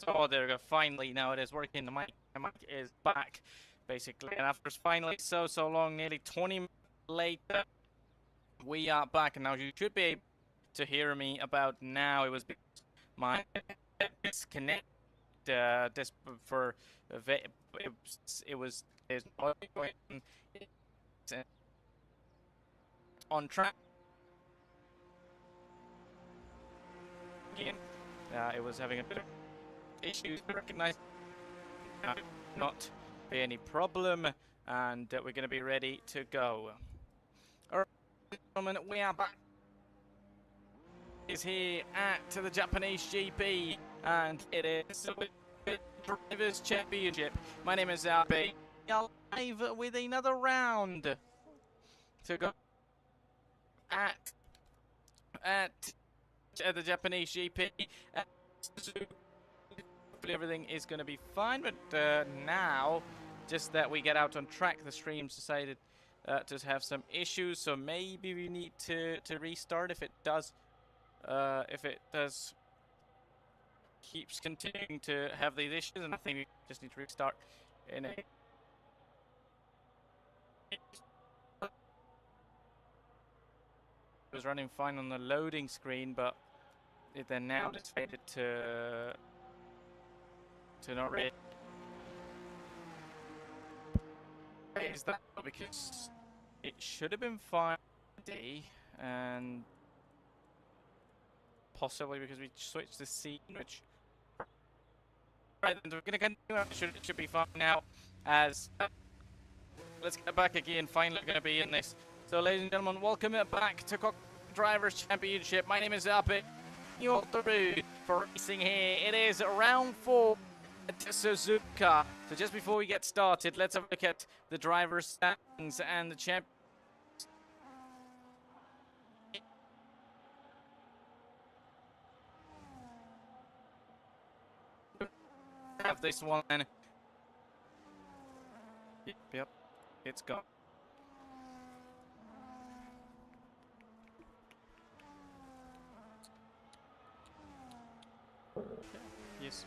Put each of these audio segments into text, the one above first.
Oh, there we go. Finally, now it is working. The mic is back, basically. And after finally so long, nearly 20 minutes later, we are back. And now you should be able to hear me about now. It was my disconnect. This for it was on track. It was having a bit of issues. Recognized not be any problem, and we're going to be ready to go. All right, gentlemen, we are back. Is here at the Japanese GP, and it is the Drivers' Championship. My name is Zabi. Live with another round to go at the Japanese GP. Hopefully everything is going to be fine, but now, just that we get out on track, the stream's decided to have some issues, so maybe we need to restart if it does. Keeps continuing to have these issues, and I think we just need to restart in a. It was running fine on the loading screen, but it then now decided to not really. Is that because it should have been fine, and possibly because we switched the scene, which. Right, then we're gonna continue. It should be fine now. As let's get back again. Finally, gonna be in this. So, ladies and gentlemen, welcome back to COCKPIT Drivers' Championship. My name is Zabi. You're through for racing here. It is round 4 at Suzuka. So, just before we get started, let's have a look at the driver's standings and the champ. Have this one. Yep, it's gone. Yes.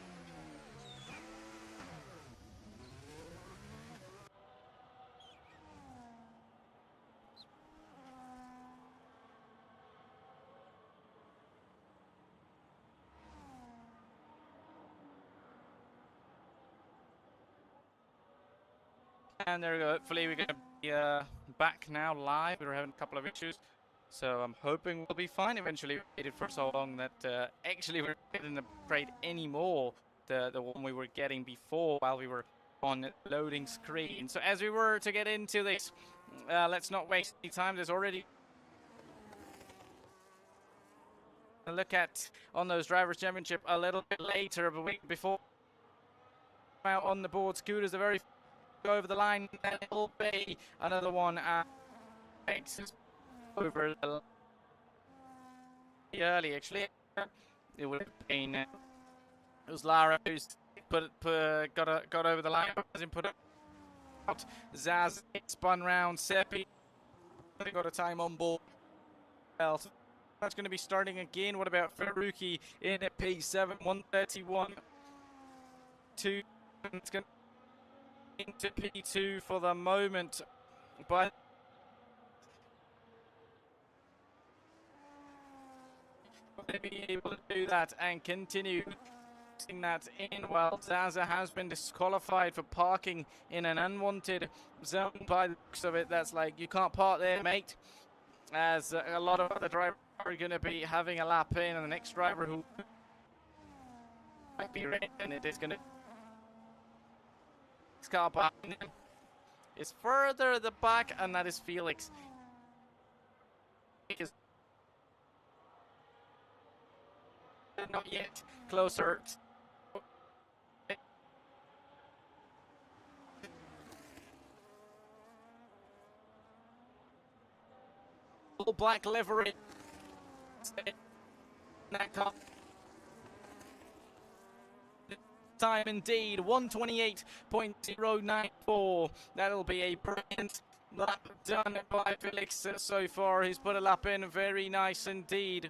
And there we go. Hopefully we're going to be back now live. We were having a couple of issues, so I'm hoping we'll be fine eventually. We waited for so long that actually we're not getting the upgrade anymore, the one we were getting before while we were on loading screen. So as we were to get into this, let's not waste any time. There's already a look at on those Drivers' Championship a little bit later, but week before out on the board. Scooters are very over the line. That will be another one over the early. Actually, it would have been it was Lara who's got over the line. Hasn't put it out. Zaz spun round. Seppi got a time on board. Well, that's going to be starting again. What about Faruqi in at P7 131? It's going into P2 for the moment, but to be able to do that and continue that in. Well, Zaza has been disqualified for parking in an unwanted zone. By the looks of it, that's like, you can't park there, mate, as a lot of other drivers are going to be having a lap in, and the next driver who might be ready, and it is going to car behind him is further at the back, and that is Felix. Not yet closer. All black livery. Time indeed, 1:28.094. That'll be a brilliant lap done by Felix so far. He's put a lap in, very nice indeed.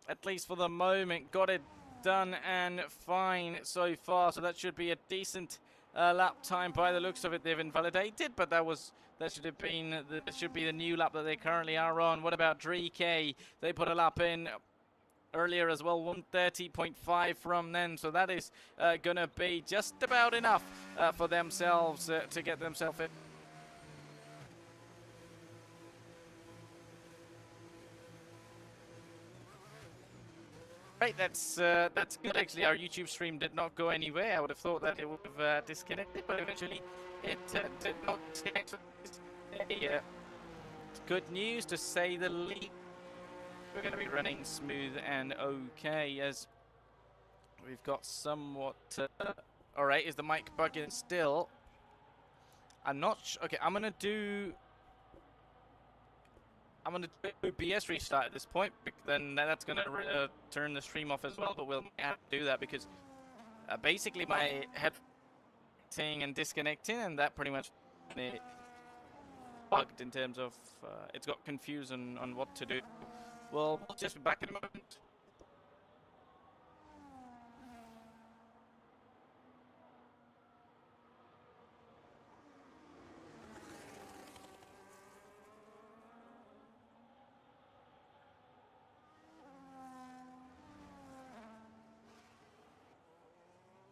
At least for the moment, got it done and fine so far. So that should be a decent lap time by the looks of it. They've invalidated, but that should have been that should be the new lap that they currently are on. What about Dree? They put a lap in earlier as well, 1:30.5 from them, so that is gonna be just about enough for themselves to get themselves in. Right, that's good. Actually, our YouTube stream did not go anywhere. I would have thought that it would have disconnected, but eventually it did not disconnect. Good news, to say the least. We're going to be running smooth and okay, as we've got somewhat... Alright, is the mic bugging still? I'm not sure. Okay, I'm going to do OBS restart at this point. Then that's going to turn the stream off as well, but we'll have to do that because basically my head and disconnecting, and that pretty much bugged in terms of it's got confused on what to do. We'll just be back in a moment.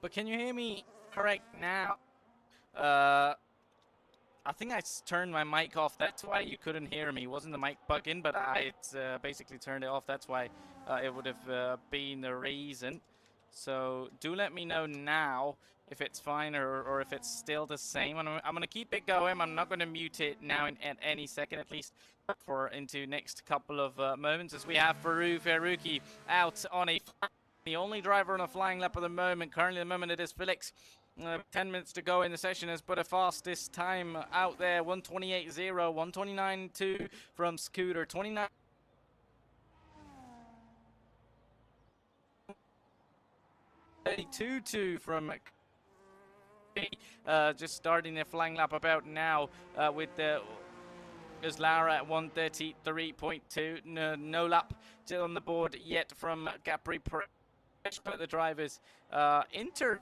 But can you hear me correct now? I think I turned my mic off. That's why you couldn't hear me. It wasn't the mic bugging, but I basically turned it off. That's why it would have been the reason. So do let me know now if it's fine or if it's still the same. I'm going to keep it going. I'm not going to mute it now at any second, at least for into next couple of moments, as we have Faruqi out on the only driver on a flying lap at the moment. Currently at the moment it is Felix. 10 minutes to go in the session, has put a fastest time out there, 1:28.0, 1:29.2 from Scooter, 29. .32 from just starting their flying lap about now with the is Lara at 1:33.2. No lap on the board yet from Capri. But the drivers into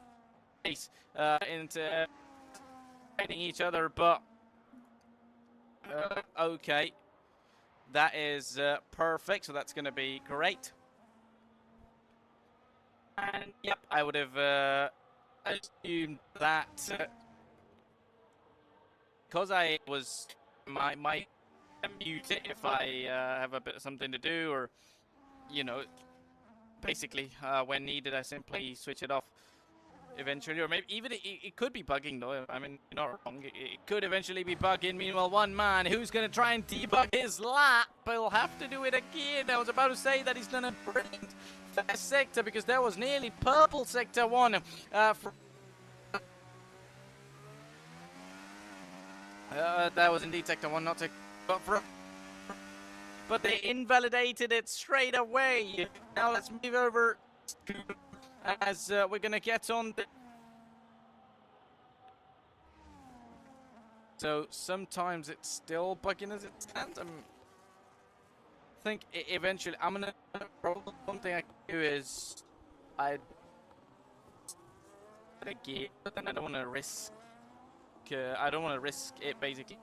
fighting each other, but okay, that is perfect, so that's going to be great. And yep, I would have assumed that because I was my mute it if I have a bit of something to do, or you know, basically when needed I simply switch it off eventually, or maybe even it could be bugging though. I mean, you're not wrong, it could eventually be bugging. Meanwhile, one man who's going to try and debug his lap, but he'll have to do it again. I was about to say that he's done a brilliant first sector, because there was nearly purple sector one that was indeed sector one, not sector, but they invalidated it straight away. Now let's move over as we're going to get on. So sometimes it's still bugging as it stands. I think eventually I'm going to, probably one thing I can do is I again, but then I don't want to risk it basically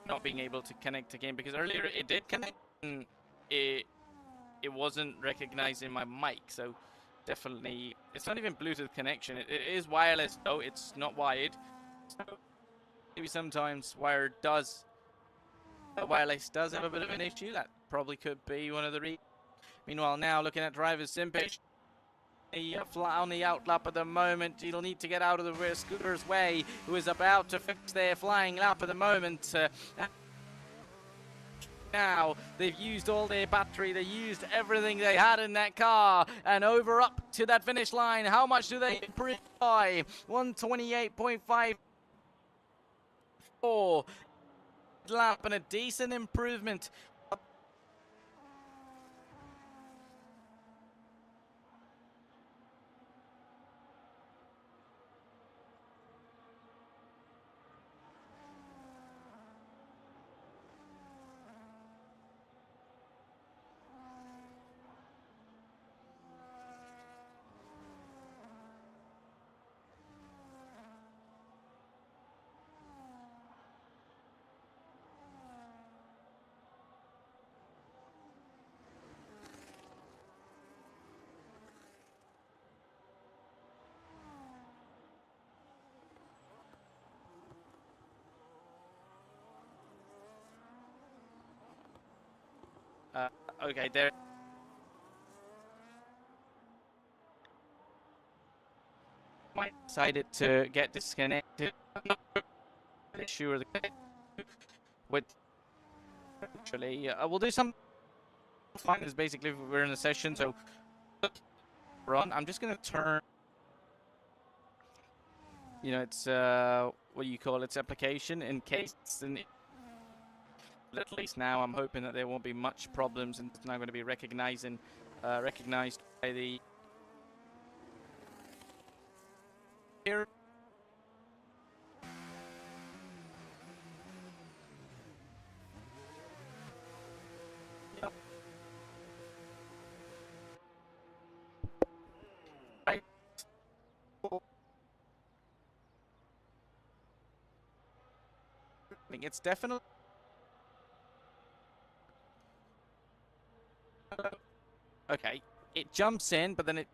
not being able to connect again, because earlier it did connect and it wasn't recognizing my mic, so definitely it's not even Bluetooth connection. It is wireless though, it's not wired. So maybe sometimes wireless does have a bit of an issue. That probably could be one of the reasons. Meanwhile, now looking at drivers, Simpich flat on the outlap at the moment. He'll need to get out of the scooter's way, who is about to fix their flying lap at the moment. Now they've used all their battery, they used everything they had in that car, and over up to that finish line. How much do they improve by? 128.54 lap, and a decent improvement. Okay, there. I decided to get disconnected. Sure, with actually, we'll do some fun. Is basically we're in a session, so run. I'm just gonna turn. You know, it's what do you call its application in case it's an. At least now, I'm hoping that there won't be much problems, and it's now going to be recognized by the. Here. Yep. Right. I think it's definitely. Okay, it jumps in, but then it.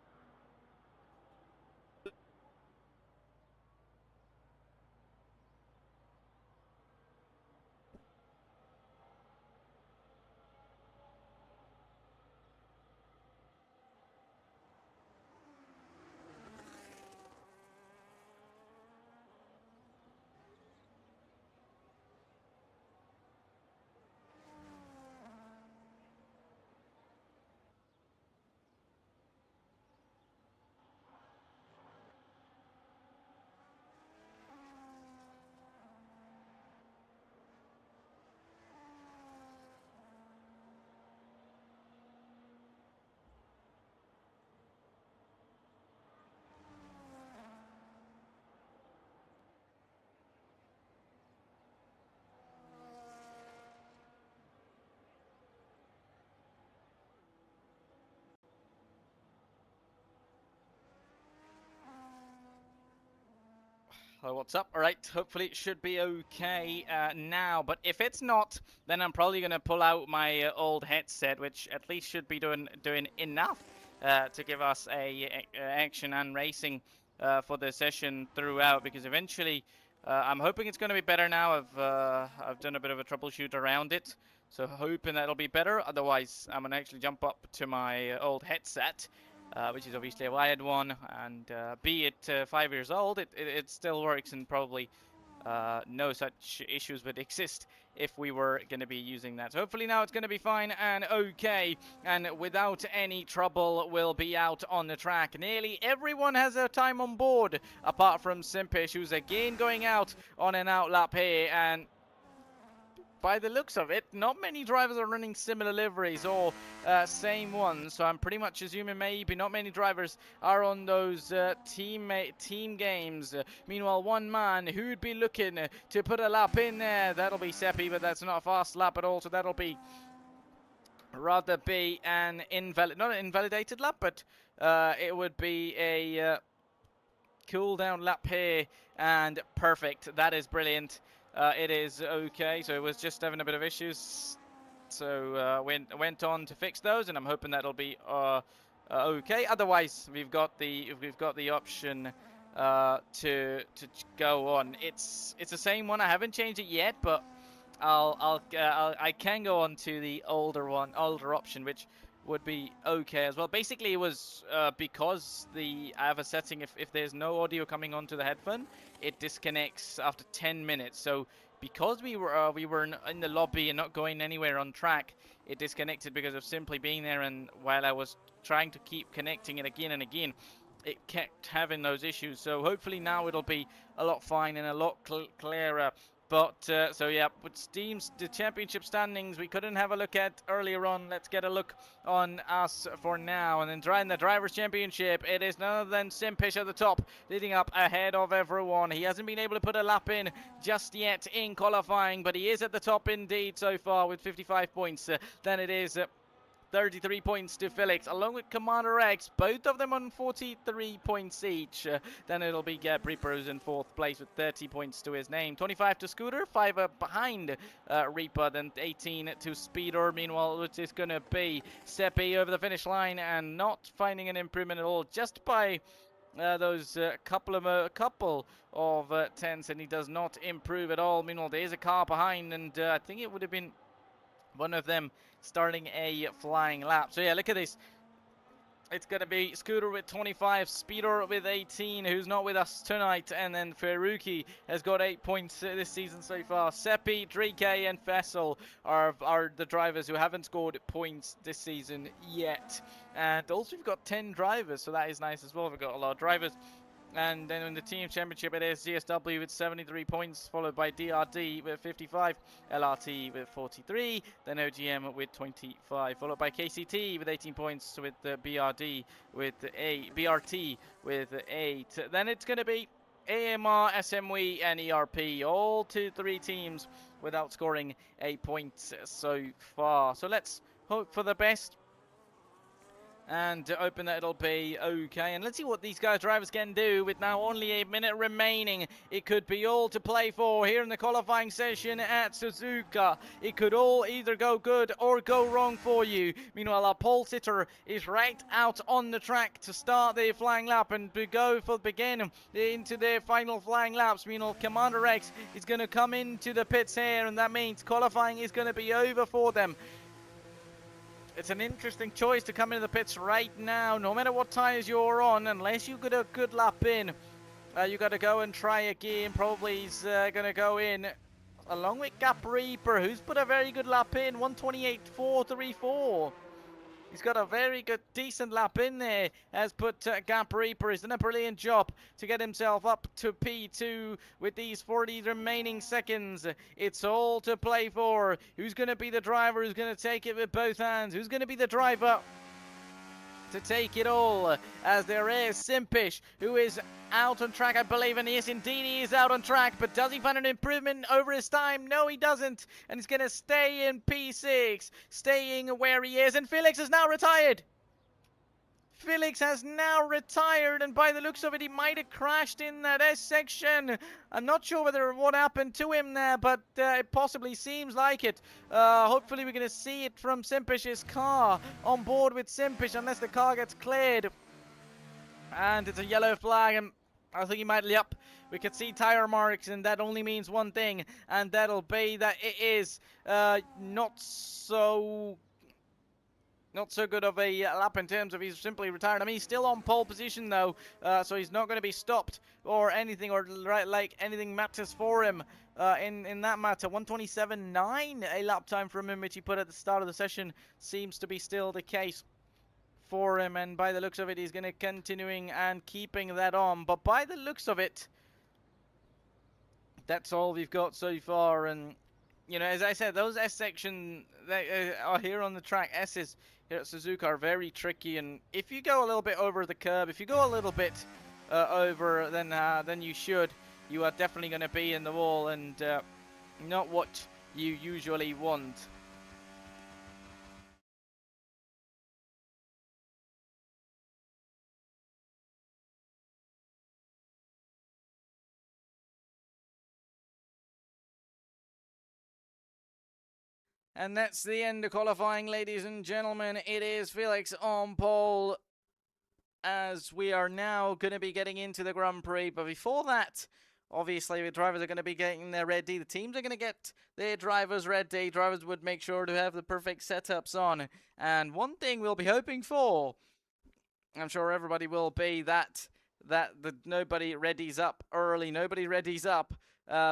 Hello, what's up? All right, hopefully it should be okay now, but if it's not, then I'm probably going to pull out my old headset, which at least should be doing enough to give us a action and racing for the session throughout, because eventually I'm hoping it's going to be better now. I've done a bit of a troubleshoot around it, so hoping that'll be better. Otherwise, I'm going to actually jump up to my old headset, which is obviously a wired one, and be it 5 years old, it still works, and probably no such issues would exist if we were going to be using that. So hopefully now it's going to be fine and okay, and without any trouble we'll be out on the track. Nearly everyone has their time on board, apart from Simpish, who's again going out on an outlap here, and by the looks of it, not many drivers are running similar liveries or same ones, so I'm pretty much assuming maybe not many drivers are on those team games. Meanwhile, one man who'd be looking to put a lap in there, that'll be Seppi, but that's not a fast lap at all, so that'll be rather be an not an invalidated lap, but it would be a cool down lap here, and perfect. That is brilliant. It is okay, so it was just having a bit of issues. So went on to fix those, and I'm hoping that'll be okay. Otherwise, we've got the option to go on. It's the same one. I haven't changed it yet, but I can go on to the older option, which would be okay as well. Basically, it was because I have a setting if there's no audio coming onto the headphone, it disconnects after 10 minutes. So because we were in the lobby and not going anywhere on track, it disconnected because of simply being there. And while I was trying to keep connecting it again and again, it kept having those issues. So hopefully now it'll be a lot fine and a lot clearer. But so yeah, but the championship standings we couldn't have a look at earlier on. Let's get a look on us for now. And then in the drivers' championship, it is none other than Simpish at the top, leading up ahead of everyone. He hasn't been able to put a lap in just yet in qualifying, but he is at the top indeed so far with 55 points. Then it is 33 points to Felix, along with Commander X, both of them on 43 points each. Then it'll be Reaper's in 4th place with 30 points to his name. 25 to Scooter, 5 behind Reaper, then 18 to Speeder. Meanwhile, which is going to be Seppi over the finish line and not finding an improvement at all, just by those couple of tenths, and he does not improve at all. Meanwhile, there is a car behind, and I think it would have been one of them starting a flying lap. So yeah, look at this. It's going to be Scooter with 25, Speeder with 18, who's not with us tonight, and then Ferruki has got 8 points this season so far. Seppi, Drike, and Fessel are the drivers who haven't scored points this season yet. And also we've got 10 drivers, so that is nice as well. We've got a lot of drivers. And then in the team championship, it is GSW with 73 points, followed by DRD with 55, LRT with 43, then OGM with 25, followed by KCT with 18 points, with the BRT with 8. Then it's going to be AMR, SMW, and ERP, all 2-3 teams without scoring a point so far. So let's hope for the best and open that it'll be okay. And let's see what these drivers can do with now only a minute remaining. It could be all to play for here in the qualifying session at Suzuka. It could all either go good or go wrong for you. Meanwhile, our pole sitter is right out on the track to start the flying lap and to begin into their final flying laps. Meanwhile, Commander X is going to come into the pits here, and that means qualifying is going to be over for them. It's an interesting choice to come into the pits right now. No matter what tyres you're on, unless you get a good lap in, you got to go and try again. Probably he's going to go in along with Gap Reaper, who's put a very good lap in, 128.434. He's got a very good, decent lap in there. Has put Gap Reaper. He's done a brilliant job to get himself up to P2 with these 40 remaining seconds. It's all to play for. Who's going to be the driver? Who's going to take it with both hands? Who's going to be the driver to take it all, as there is Simpish, who is out on track, I believe, and yes, indeed, he is out on track, but does he find an improvement over his time? No, he doesn't, and he's going to stay in P6, staying where he is, and Felix is now retired. Felix has now retired, and by the looks of it, he might have crashed in that S section. I'm not sure what happened to him there, but it possibly seems like it. Hopefully, we're going to see it from Simpish's car, on board with Simpish, unless the car gets cleared. And it's a yellow flag, and I think he might yep. We could see tire marks, and that only means one thing, and that'll be that it is not so good of a lap in terms of he's simply retired. I mean, he's still on pole position though, so he's not going to be stopped or anything, or like anything matters for him in that matter. 127.9 a lap time from him, which he put at the start of the session, seems to be still the case for him, and by the looks of it, he's going to continuing and keeping that on. But by the looks of it, that's all we've got so far. And you know, as I said, those S section that are here on the track, S's here at Suzuka, are very tricky. And if you go a little bit over the curb, if you go a little bit over, then you are definitely going to be in the wall, and not what you usually want. And that's the end of qualifying, ladies and gentlemen. It is Felix on pole, as we are now going to be getting into the Grand Prix. But before that, obviously, the drivers are going to be getting their ready. The teams are going to get their drivers ready. Drivers would make sure to have the perfect setups on. And one thing we'll be hoping for, I'm sure everybody will be, that nobody readies up early. Nobody readies up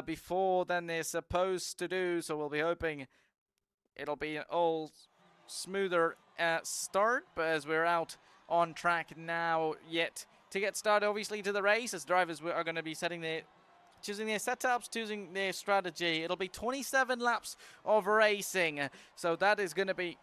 before than they're supposed to do. So we'll be hoping it'll be an all smoother start. But as we're out on track now yet to get started, obviously, to the race, as drivers are going to be choosing their setups, choosing their strategy. It'll be 27 laps of racing, so that is going to be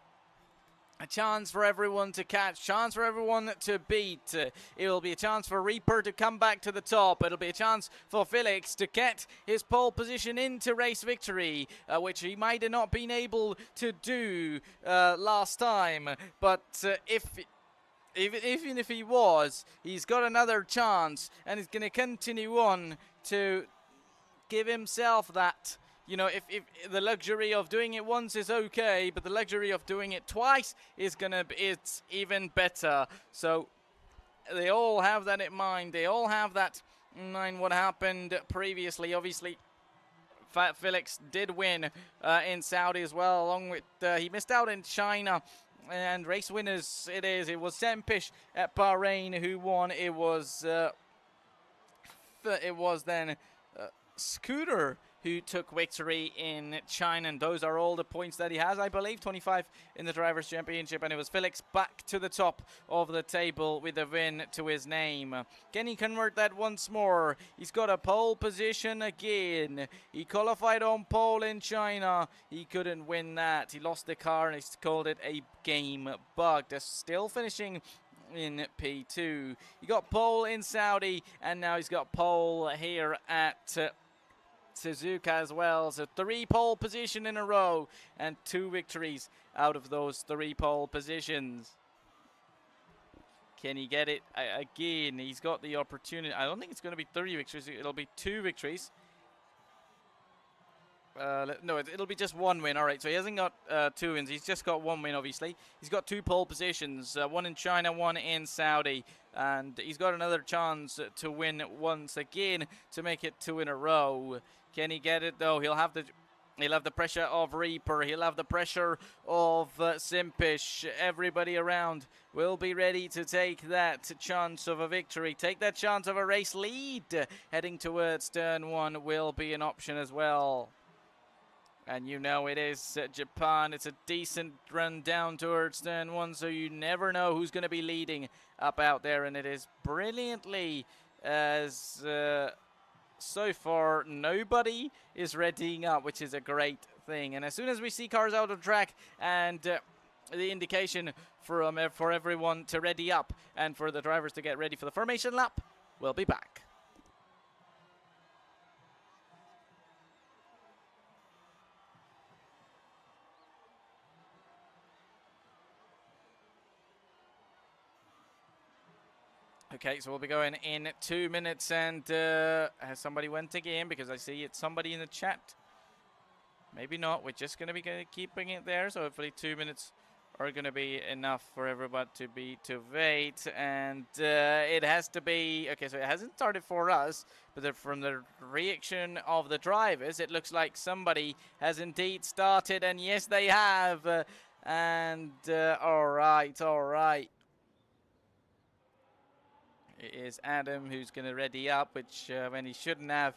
a chance for everyone to catch, chance for everyone to beat. It will be a chance for Reaper to come back to the top. It'll be a chance for Felix to get his pole position into race victory, which he might have not been able to do last time. But even if he was, he's got another chance, and he's going to continue on to give himself that. You know, if the luxury of doing it once is okay, but the luxury of doing it twice is it's even better. So they all have that in mind. They all have that in mind, what happened previously. Obviously, Felix did win in Saudi as well, along with he missed out in China. And race winners, it was Sempish at Bahrain who won. It was then Scooter who took victory in China, and those are all the points that he has, I believe, 25 in the Drivers' Championship, and it was Felix back to the top of the table with a win to his name. Can he convert that once more? He's got a pole position again. He qualified on pole in China. He couldn't win that. He lost the car, and he's called it a game bug. They're still finishing in P2. He got pole in Saudi, and now he's got pole here at Suzuka as well. So 3 pole position in a row and 2 victories out of those 3 pole positions. Can he get it again? He's got the opportunity. I don't think it's going to be 3 victories. It'll be 2 victories. No, it'll be just 1 win. All right, so he hasn't got 2 wins. He's just got 1 win, obviously. He's got 2 pole positions, 1 in China, 1 in Saudi. And he's got another chance to win once again to make it 2 in a row. Can he get it, though? He'll have the pressure of Reaper. He'll have the pressure of Simpish. Everybody around will be ready to take that chance of a victory. Take that chance of a race lead. Heading towards turn 1 will be an option as well. And you know it is Japan. It's a decent run down towards turn 1, so you never know who's going to be leading up out there. And it is brilliantly, as so far nobody is readying up, which is a great thing. And as soon as we see cars out of track and the indication for everyone to ready up and for the drivers to get ready for the formation lap, we'll be back. Okay, so we'll be going in 2 minutes, and has somebody went again? Because I see it's somebody in the chat. Maybe not. We're just going to be keeping it there, so hopefully 2 minutes are going to be enough for everybody to wait. And it has to be... Okay, so it hasn't started for us, but from the reaction of the drivers, it looks like somebody has indeed started, and yes, they have. All right. It is Adam who's going to ready up, which when he shouldn't have.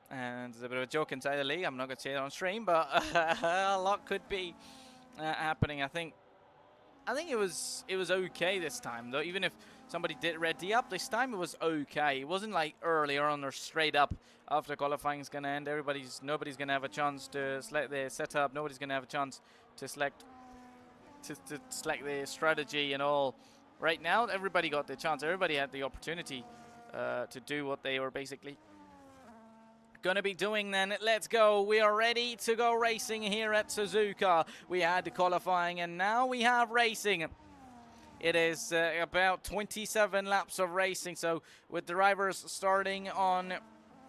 And there's a bit of a joke inside the league. I'm not going to say it on stream, but a lot could be happening. I think it was okay this time, though. Even if somebody did ready up this time, it was okay. It wasn't like earlier on or straight up after qualifying is going to end. Nobody's going to have a chance to select their setup. Nobody's going to have a chance to select their strategy and all. Right now, everybody got the chance. Everybody had the opportunity to do what they were basically going to be doing then. Let's go. We are ready to go racing here at Suzuka. We had the qualifying, and now we have racing. It is about 27 laps of racing. So with drivers starting on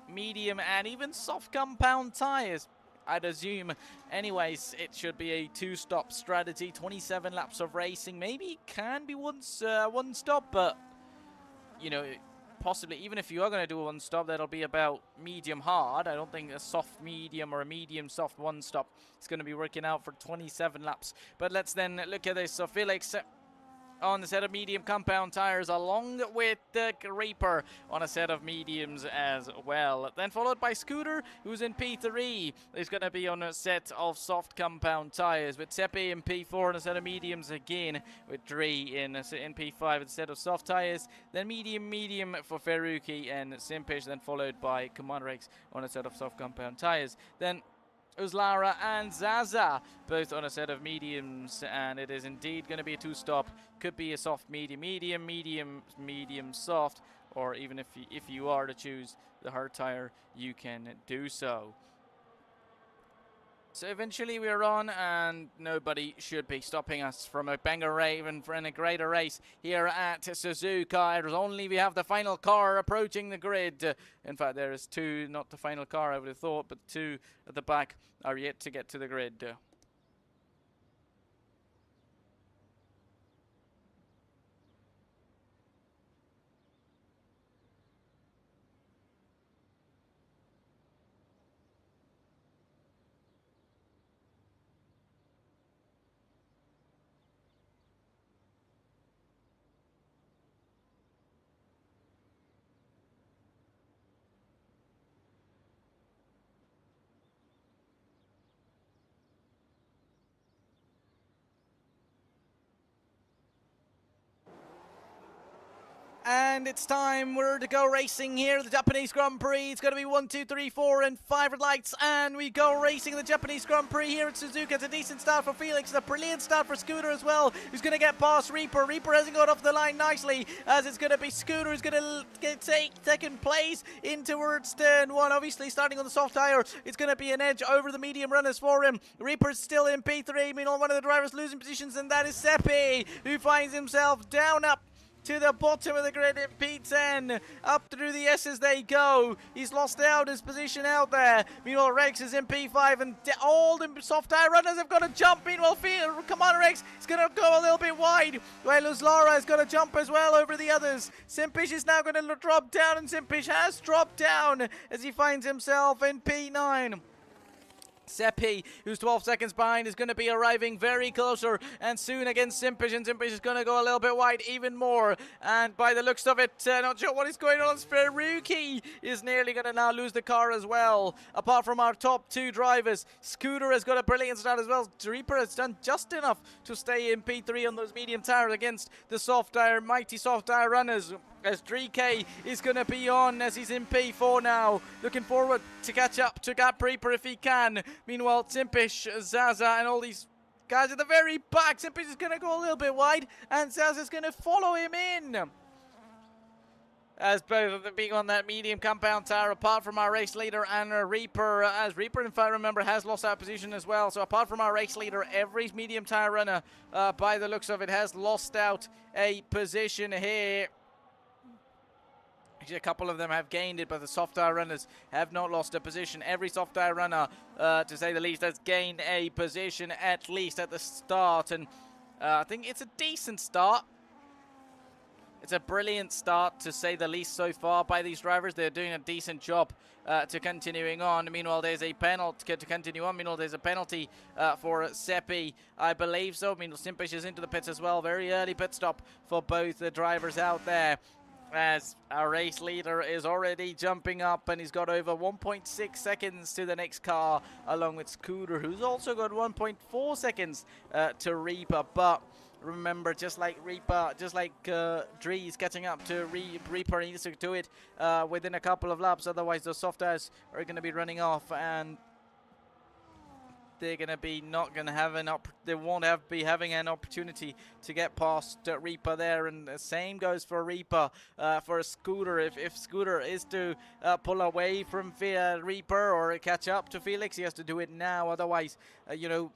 medium and even soft compound tires, I'd assume. Anyways, it should be a two-stop strategy. 27 laps of racing. Maybe it can be one stop, but, you know, possibly, even if you are going to do a one stop, that'll be about medium hard. I don't think a soft medium or a medium soft one stop is going to be working out for 27 laps. But let's then look at this. So Felix on a set of medium compound tires, along with the Reaper on a set of mediums as well. Then followed by Scooter, who's in P3, is going to be on a set of soft compound tires, with Seppi in P4 on a set of mediums again, with Dre in P5 instead of soft tires. Then medium for Ferruki and Simpish, then followed by Commander X on a set of soft compound tires. Then Uzlara and Zaza, both on a set of mediums, and it is indeed going to be a two-stop. Could be a soft medium, soft, or even if you are to choose the hard tire, you can do so. So eventually we're on, and nobody should be stopping us from a banger raven for a greater race here at Suzuka. We have the final car approaching the grid. In fact, there is two, not the final car I would have thought, but two at the back are yet to get to the grid. And it's time, we're to go racing here, the Japanese Grand Prix. It's going to be 1, 2, 3, 4, and 5 red lights, and we go racing the Japanese Grand Prix here at Suzuka. It's a decent start for Felix, it's a brilliant start for Scooter as well, who's going to get past Reaper. Reaper hasn't got off the line nicely, as it's going to be Scooter who's going to take second place in towards turn 1. Obviously, starting on the soft tire, it's going to be an edge over the medium runners for him. Reaper's still in P3, meanwhile one of the drivers losing positions, and that is Seppi, who finds himself down up to the bottom of the grid in P10. Up through the S's they go. He's lost out his position out there. Meanwhile, Rex is in P5, and all the soft tire runners have got to jump. Meanwhile, Commander Rex is going to go a little bit wide, while Lara has got to jump as well over the others. Simpish is now going to drop down, and Simpish has dropped down as he finds himself in P9. Seppi, who's 12 seconds behind, is going to be arriving very closer and soon against Simpish, and Simpish is going to go a little bit wide even more, and by the looks of it, not sure what is going on. Ferruki is nearly going to now lose the car as well. Apart from our top two drivers, Scooter has got a brilliant start as well. Reaper has done just enough to stay in P3 on those medium tires against the soft tire, mighty soft tire runners, as Drk is going to be on as he's in P4 now. Looking forward to catch up to Gap Reaper if he can. Meanwhile, Simpish, Zaza, and all these guys at the very back. Simpish is going to go a little bit wide, and Zaza's going to follow him in. As both of them being on that medium compound tire, apart from our race leader and Reaper, as Reaper, if I remember, has lost our position as well. So apart from our race leader, every medium tire runner, by the looks of it, has lost out a position here. Actually, a couple of them have gained it, but the soft tire runners have not lost a position. Every soft tire runner, to say the least, has gained a position at least at the start. And I think it's a decent start. It's a brilliant start, to say the least, so far by these drivers. They're doing a decent job to continuing on. Meanwhile, there's a penalty to continue on. Meanwhile, there's a penalty for Seppi, I believe so. Meanwhile, Simpish is into the pits as well. Very early pit stop for both the drivers out there, as our race leader is already jumping up, and he's got over 1.6 seconds to the next car, along with Scooter, who's also got 1.4 seconds to Reaper. But remember, just like Reaper, just like Dree's catching up to Reaper, he needs to do it within a couple of laps, otherwise the soft tires are going to be running off, and they're going to be not going to have they won't be having an opportunity to get past Reaper there. And the same goes for Reaper, for Scooter. If Scooter is to pull away from Reaper or catch up to Felix, he has to do it now. Otherwise, you know,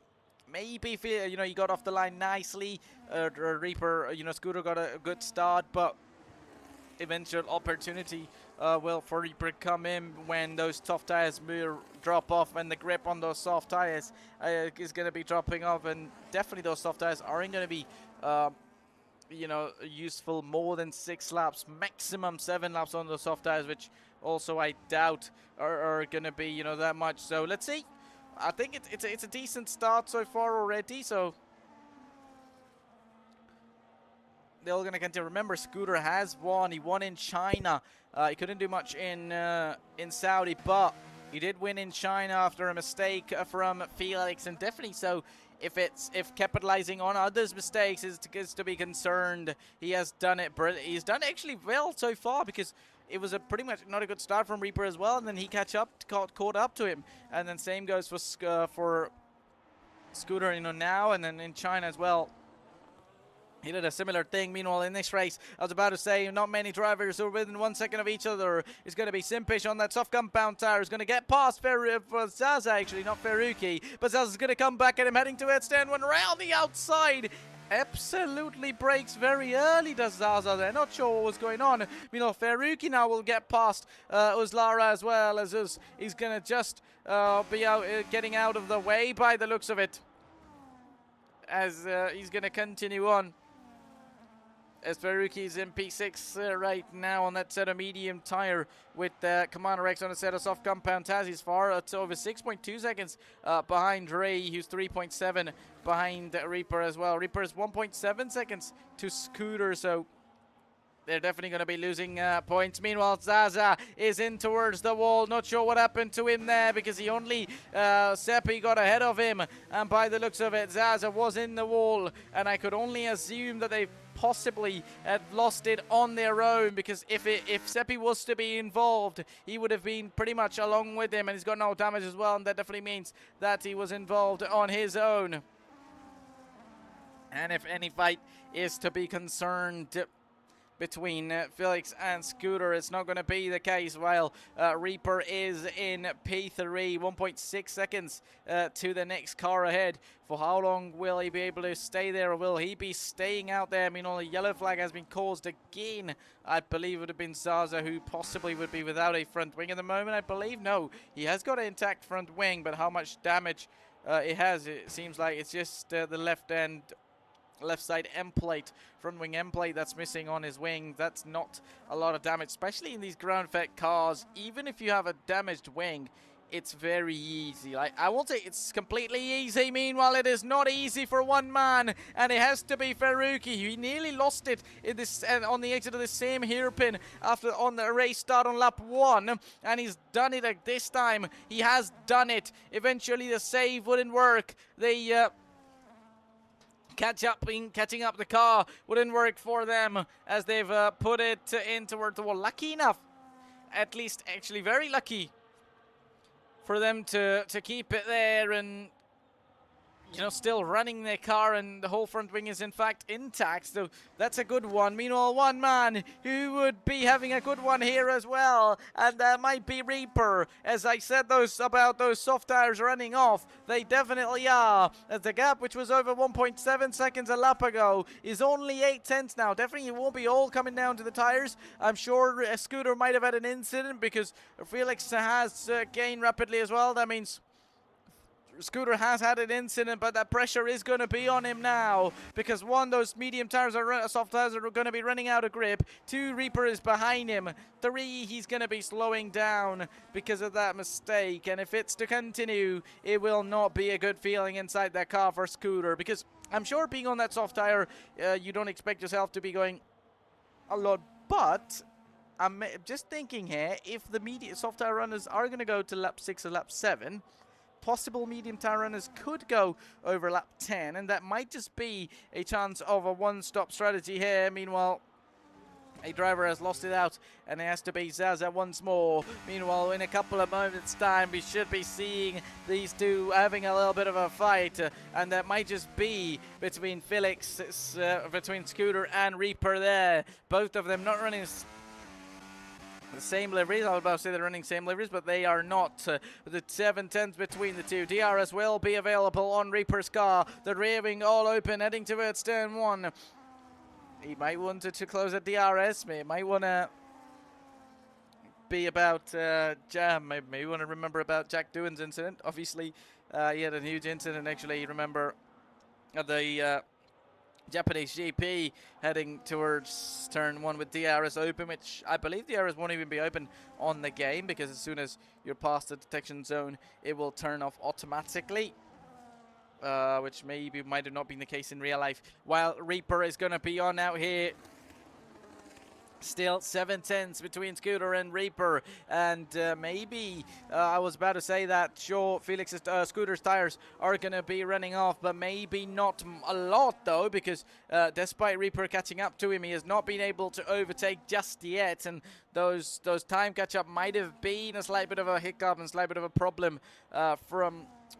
maybe, you know, he got off the line nicely. Reaper, you know, Scooter got a good start, but eventual opportunity will for Reaper come in when those tough tires drop off, and the grip on those soft tires is going to be dropping off, and definitely those soft tires aren't going to be you know, useful more than 6 laps, maximum 7 laps on those soft tires, which also I doubt are going to be, you know, that much. So let's see. I think it's a decent start so far already. So they're all going to continue. Remember, Scooter has won. He won in China. He couldn't do much in Saudi, but he did win in China after a mistake from Felix, and definitely so. If capitalizing on others' mistakes is to be concerned, he has done it. He's done actually well so far, because it was a pretty much not a good start from Reaper as well, and then he caught up to him, and then same goes for Scooter, you know, now, and then in China as well. He did a similar thing. Meanwhile, in this race, I was about to say, not many drivers who are within 1 second of each other. It's going to be Simpish on that soft compound tire. He's going to get past Zaza, actually, not Ferruki. But Zaza's going to come back at him, heading towards stand one round the outside. Absolutely breaks very early, does Zaza there. Not sure what was going on. Meanwhile, Ferruki now will get past Uzlara as well, as he's going to just be getting out of the way by the looks of it, as he's going to continue on. As Ferruki's in P6 right now on that set of medium tire, with Commander X on a set of soft compound tires. He's far over 6.2 seconds behind Ray, who's 3.7 behind Reaper as well. Reaper is 1.7 seconds to Scooter, so they're definitely going to be losing points. Meanwhile, Zaza is in towards the wall. Not sure what happened to him there, because he only, Seppi got ahead of him. And by the looks of it, Zaza was in the wall. And I could only assume that they possibly had lost it on their own, because if Seppi was to be involved, he would have been pretty much along with him. And he's got no damage as well. And that definitely means that he was involved on his own. And if any fight is to be concerned between Felix and Scooter, it's not going to be the case, while Reaper is in P3, 1.6 seconds to the next car ahead. For how long will he be able to stay there, or will he be staying out there? I mean, only yellow flag has been caused again. I believe it would have been Zaza, who possibly would be without a front wing at the moment. I believe, no, he has got an intact front wing, but how much damage it has, it seems like it's just the left side end plate, front wing end plate, that's missing on his wing. That's not a lot of damage, especially in these ground effect cars. Even if you have a damaged wing, it's very easy. Like, I won't say it's completely easy. Meanwhile, it is not easy for one man, and it has to be Ferruki. He nearly lost it in this on the exit of the same hairpin on the race start on lap 1, and he's done it like this time. He has done it. Eventually, the save wouldn't work. They catching up the car wouldn't work for them, as they've put it in toward the wall. Lucky enough, at least actually very lucky for them to keep it there, and you know, still running their car, and the whole front wing is in fact intact, so that's a good one. Meanwhile, one man who would be having a good one here as well, and that might be Reaper. As I said about those soft tires running off, they definitely are, as the gap, which was over 1.7 seconds a lap ago, is only 8 tenths now. Definitely it won't be all coming down to the tires. I'm sure Scooter might have had an incident, because Felix has gained rapidly as well. That means Scooter has had an incident, but that pressure is going to be on him now, because one, those medium tires soft tires are going to be running out of grip. 2, Reaper is behind him. 3, he's going to be slowing down because of that mistake, and if it's to continue, it will not be a good feeling inside that car for Scooter, because I'm sure being on that soft tire, you don't expect yourself to be going a lot, but I'm just thinking here, if the soft tire runners are going to go to lap 6 or lap 7, possible medium tire runners could go over lap 10, and that might just be a chance of a one-stop strategy here. Meanwhile, a driver has lost it out, and it has to be Zaza once more. Meanwhile, in a couple of moments' time, we should be seeing these two having a little bit of a fight, and that might just be between between Scooter and Reaper there. Both of them not running the same liveries. I was about to say they're running same liveries, but they are not. The 7 tenths between the two. DRS will be available on Reaper's car. The raving all open, heading towards turn 1. He might want to close at DRS. He might want to be about Jam. Maybe want to remember about Jack Doohan's incident. Obviously, he had a huge incident. Actually, remember the Japanese GP heading towards turn 1 with DRS open, which I believe DRS won't even be open on the game, because as soon as you're past the detection zone, it will turn off automatically. Which maybe might have not been the case in real life. While Reaper is going to be on out here. Still 7/10 between Scooter and Reaper, and maybe I was about to say that sure, Felix's Scooter's tires are going to be running off, but maybe not a lot though, because despite Reaper catching up to him, he has not been able to overtake just yet, and those time catch-up might have been a slight bit of a hiccup and a slight bit of a problem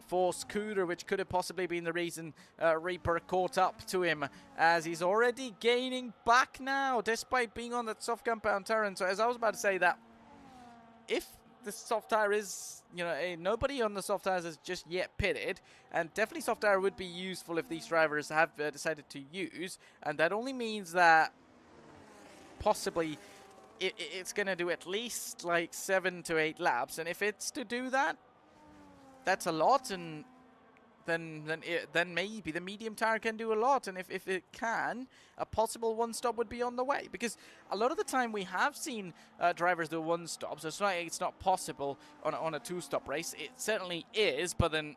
for Scooter, which could have possibly been the reason Reaper caught up to him, as he's already gaining back now, despite being on that soft compound tire. And so, as I was about to say, that if the soft tire is, you know, nobody on the soft tires has just yet pitted, and definitely soft tire would be useful if these drivers have decided to use, and that only means that possibly it's going to do at least like 7 to 8 laps, and if it's to do that, that's a lot, and then maybe the medium tire can do a lot, and if it can, a possible one stop would be on the way, because a lot of the time we have seen drivers do one stop, so it's not possible on a 2-stop race. It certainly is, but then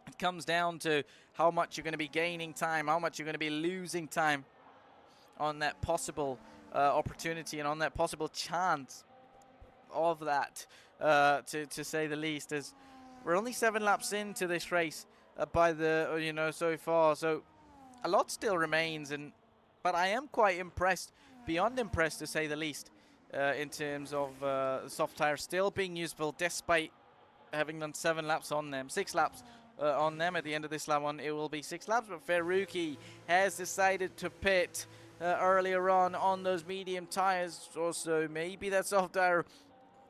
it comes down to how much you're going to be gaining time, how much you're going to be losing time on that possible opportunity and on that possible chance of that, to say the least, as we're only 7 laps into this race by the, you know, so far. So a lot still remains, but I am quite impressed, beyond impressed to say the least, in terms of soft tires still being useful despite having done 7 laps on them, 6 laps on them. At the end of this lap one, it will be 6 laps, but Ferrucchi has decided to pit earlier on those medium tires, or so maybe that soft tire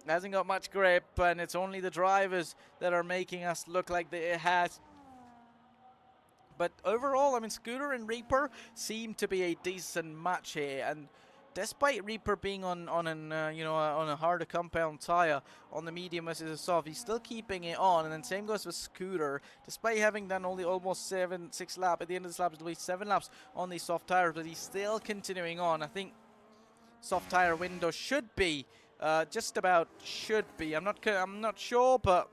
hasn't got much grip, and it's only the drivers that are making us look like it has. But overall, I mean, Scooter and Reaper seem to be a decent match here, and despite Reaper being on a harder compound tire on the medium versus the soft, he's still keeping it on, and then same goes with Scooter. Despite having done only almost 6 laps, at the end of this lap it'll be 7 laps on these soft tires, but he's still continuing on. I think soft tire window should be just about I'm not sure, but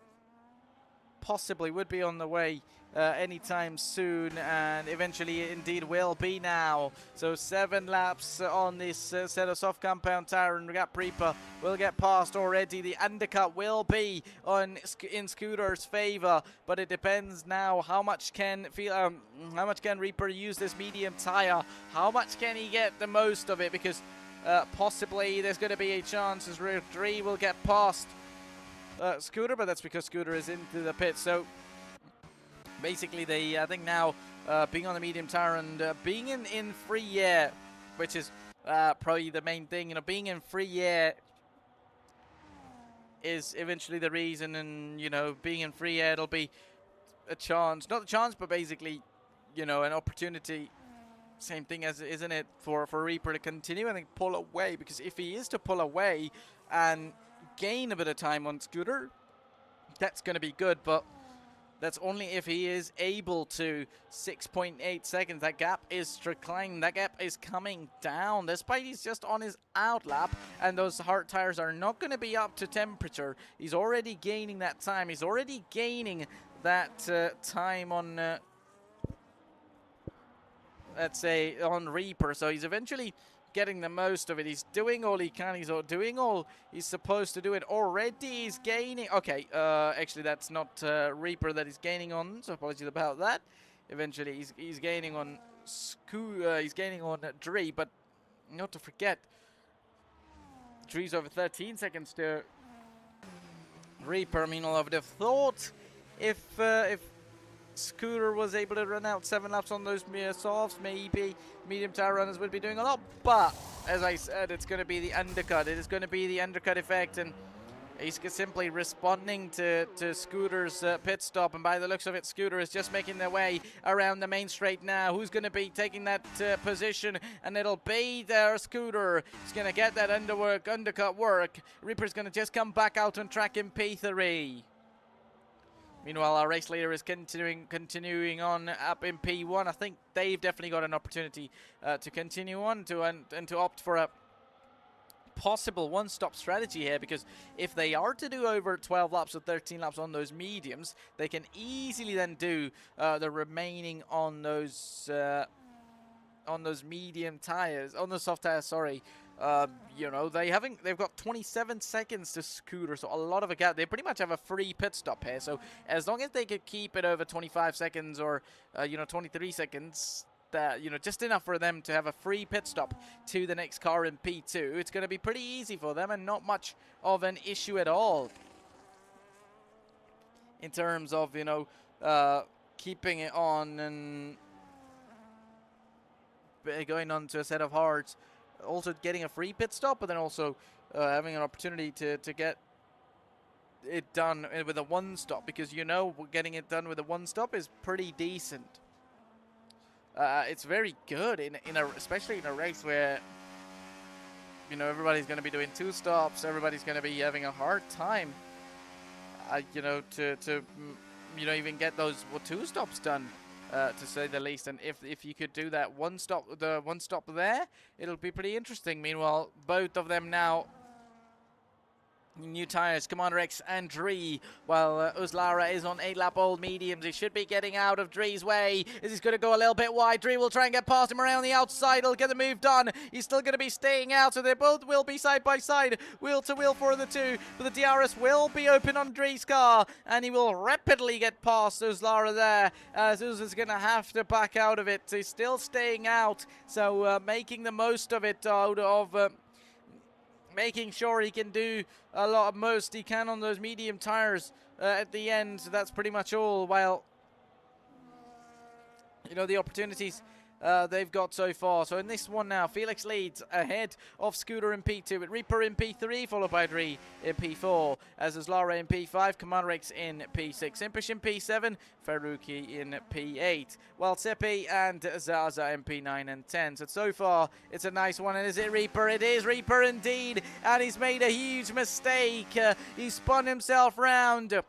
possibly would be on the way anytime soon, and eventually it indeed will be now. So 7 laps on this set of soft compound tire, and Reaper will get past already. The undercut will be in Scooter's favor, but it depends now how much can Reaper use this medium tire, how much can he get the most of it, because possibly there's going to be a chance as Dre will get past Scooter, but that's because Scooter is into the pit. So basically, I think now being on the medium tire and being in free air, which is probably the main thing, you know, being in free air is eventually the reason, and you know, being in free air, it'll be a chance, not a chance, but basically, you know, an opportunity. Same thing as, isn't it, for Reaper to continue and then pull away, because if he is to pull away and gain a bit of time on Scooter, that's going to be good, but that's only if he is able to. 6.8 seconds, that gap is declining, that gap is coming down, despite he's just on his out lap, and those hard tires are not going to be up to temperature. He's already gaining that time, he's already gaining that time on let's say on Reaper, so he's eventually getting the most of it. He's doing all he can, he's doing all he's supposed to do it already. He's gaining, okay, actually that's not Reaper that he's gaining on, so apologies about that. Eventually he's gaining on he's gaining on Dre, but not to forget, Dre's over 13 seconds to Reaper. I mean, I would have thought if Scooter was able to run out 7 laps on those softs, maybe medium tire runners would be doing a lot, but as I said, it's going to be the undercut. It is going to be the undercut effect, and He's simply responding to Scooter's pit stop, and by the looks of it, Scooter is just making their way around the main straight now. Who's going to be taking that position? And it'll be their Scooter. He's going to get that undercut work. Reaper's going to just come back out on track in P3. Meanwhile, our race leader is continuing on up in P1. I think they've definitely got an opportunity to continue on and to opt for a possible one-stop strategy here, because if they are to do over 12 laps or 13 laps on those mediums, they can easily then do the remaining on those medium tires, on the soft tires, sorry. You know, they've got 27 seconds to Scooter, so a lot of a gap. They pretty much have a free pit stop here, so as long as they could keep it over 25 seconds or you know, 23 seconds, you know, just enough for them to have a free pit stop to the next car in P2. It's going to be pretty easy for them and not much of an issue at all in terms of, you know, keeping it on and going on to a set of hards. Also getting a free pit stop, but then also having an opportunity to get it done with a one stop, because, you know, getting it done with a one stop is pretty decent. It's very good especially in a race where, you know, everybody's going to be doing two stops. Everybody's going to be having a hard time, you know, to you know, even get those two stops done, to say the least. And if you could do that one stop there, it'll be pretty interesting. Meanwhile, both of them now. New tyres, Commander X and Dree, while Uzlara is on 8-lap-old mediums. He should be getting out of Dree's way. Is he's going to go a little bit wide? Dree will try and get past him around the outside. He'll get the move done. He's still going to be staying out, so they both will be side by side, wheel to wheel for the two. But the DRS will be open on Dree's car, and he will rapidly get past Uzlara there, as Uz is going to have to back out of it. He's still staying out, so making the most of it out of making sure he can do a lot of most he can on those medium tires at the end. So that's pretty much all. While, you know, the opportunities they've got so far. So in this one now, Felix leads ahead of Scooter in P2, with Reaper in P3, followed by Dree in P4, as is Lara in P5, Commander X in P6, Impish in P7, Faruqi in P8, while Seppi and Zaza in P9 and 10. So far, it's a nice one. And is it Reaper? It is Reaper indeed, and he's made a huge mistake. He spun himself round,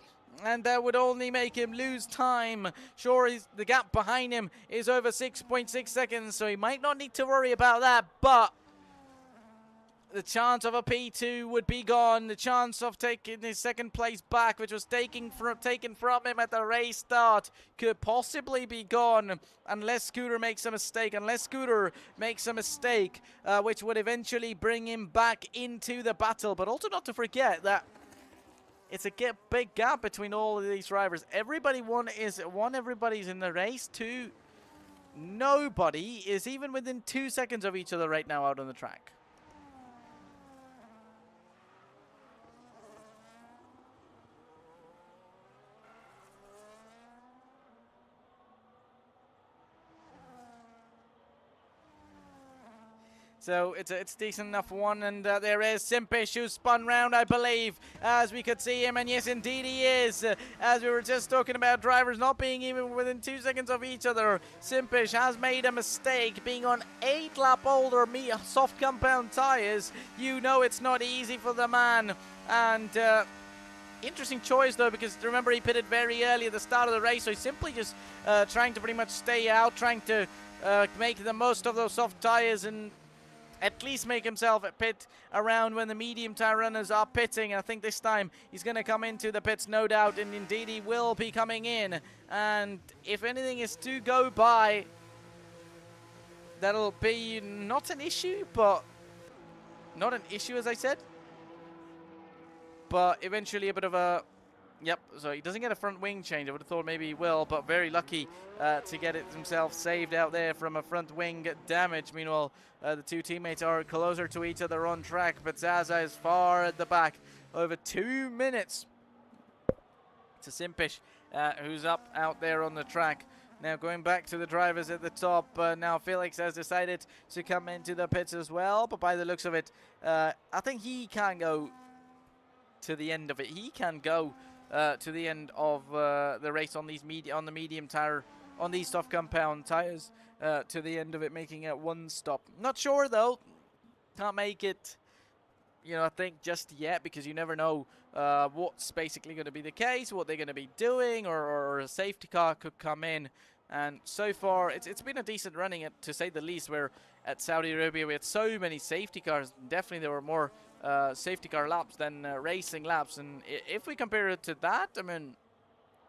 and that would only make him lose time. Sure, the gap behind him is over 6.6 seconds, so he might not need to worry about that, but the chance of a P2 would be gone. The chance of taking his second place back, which was taken from him at the race start, could possibly be gone unless Scooter makes a mistake. Which would eventually bring him back into the battle. But also not to forget that it's a big gap between all of these drivers. Everybody's in the race. Two, nobody is even within 2 seconds of each other right now out on the track. So it's a decent enough one, and there is Simpish, who spun round, I believe, as we could see him, and yes, indeed he is. As we were just talking about drivers not being even within 2 seconds of each other, Simpish has made a mistake, being on 8-lap-old or soft compound tires. You know it's not easy for the man, and interesting choice though, because remember he pitted very early at the start of the race, so he's simply just trying to pretty much stay out, trying to make the most of those soft tires and at least make himself pit around when the medium tire runners are pitting. I think this time he's going to come into the pits, no doubt, and indeed he will be coming in. And if anything is to go by, that'll be not an issue, but not an issue, as I said, but eventually a bit of a... Yep, so he doesn't get a front wing change. I would have thought maybe he will, but very lucky to get it himself saved out there from a front wing damage. Meanwhile, the two teammates are closer to each other on track, but Zaza is far at the back, over 2 minutes to Simpish, who's out there on the track. Now going back to the drivers at the top, now Felix has decided to come into the pits as well, but by the looks of it, I think he can go to the end of it. He can go to the end of the race on these medium tire, on these soft compound tires, to the end of it, making it one stop. Not sure though. Can't make it, you know, I think just yet, because you never know what's basically going to be the case, what they're going to be doing, or a safety car could come in. And so far, it's been a decent running, to say the least. Where at Saudi Arabia we had so many safety cars. Definitely there were more safety car laps than racing laps. And if we compare it to that, I mean,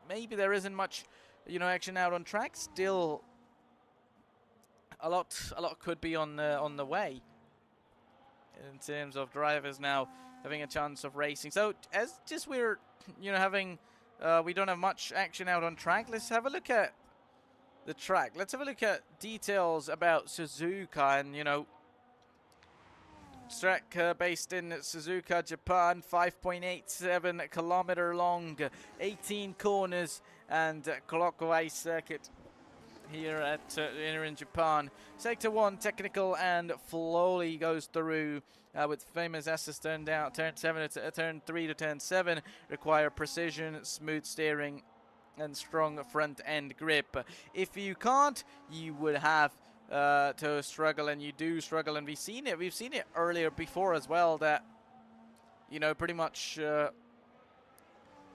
maybe there isn't much, you know, action out on track. Still, a lot could be on the way in terms of drivers now having a chance of racing. So as just we're, you know, having we don't have much action out on track, let's have a look at the track. Let's have a look at details about Suzuka. And, you know, track based in Suzuka, Japan, 5.87 kilometer long, 18 corners, and clockwise circuit here at here in Japan. Sector 1 technical and slowly goes through with famous S's turned out. Turn 7 to turn 3 to turn 7 require precision, smooth steering, and strong front end grip. If you can't, you would have to struggle, and you do struggle. And we've seen it earlier before as well, that, you know, pretty much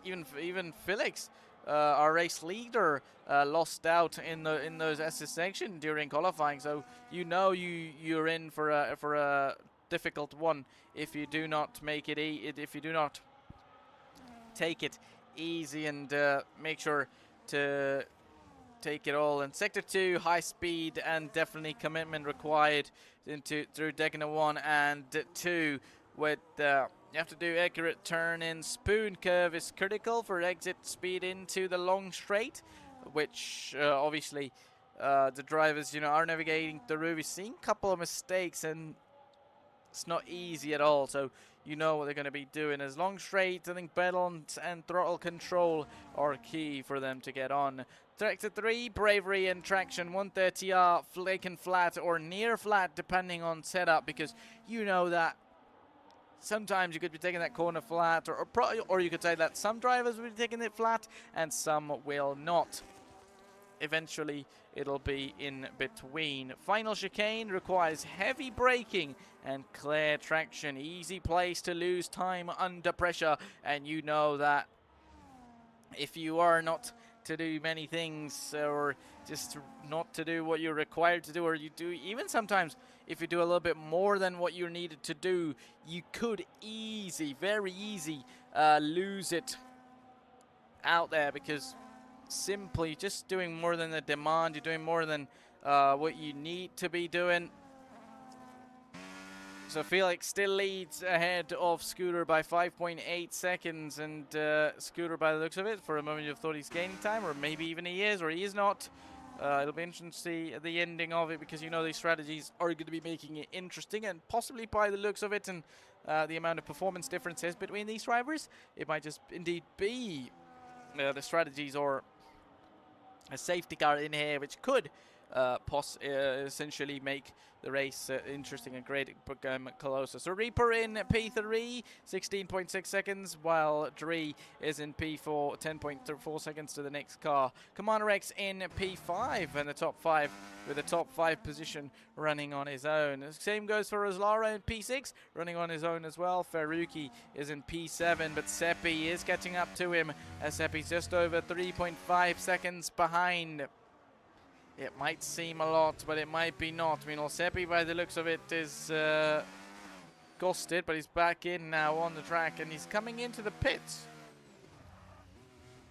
even Felix, our race leader, lost out in those SS section during qualifying. So you know you're in for a difficult one if you do not make it if you do not take it easy and make sure to take it all. And sector 2, high speed and definitely commitment required through Degna 1 and 2, with you have to do accurate turn in. Spoon curve is critical for exit speed into the long straight, which obviously the drivers, you know, are navigating through. We've seen a couple of mistakes, and it's not easy at all. So you know what they're going to be doing. As long straight, I think pedal and throttle control are key for them to get on. Sector 3, bravery and traction, 130R, flaken flat or near flat, depending on setup, because you know that sometimes you could be taking that corner flat, or you could say that some drivers will be taking it flat and some will not. Eventually, it'll be in between. Final chicane requires heavy braking and clear traction. Easy place to lose time under pressure, and you know that if you are not to do many things, or just not to do what you're required to do, or you do even sometimes if you do a little bit more than what you're needed to do, you could very easy lose it out there, because simply just doing more than the demand, you're doing more than what you need to be doing. So Felix still leads ahead of Scooter by 5.8 seconds, and Scooter, by the looks of it, for a moment you thought he's gaining time, or maybe even he is, or he is not. It'll be interesting to see the ending of it, because you know these strategies are going to be making it interesting, and possibly by the looks of it and the amount of performance differences between these drivers, it might just indeed be the strategies or a safety car in here, which could essentially make the race interesting and great closer. So Reaper in P3, 16.6 seconds, while Dree is in P4, 10.4 seconds to the next car. Commander X in P5 and the top 5, with the top 5 position running on his own. The same goes for Roslara in P6, running on his own as well. Faruqi is in P7, but Seppi is catching up to him, as Seppi's just over 3.5 seconds behind. It might seem a lot, but it might be not. I mean, Seppi, by the looks of it, is ghosted, but he's back in now on the track, and he's coming into the pits.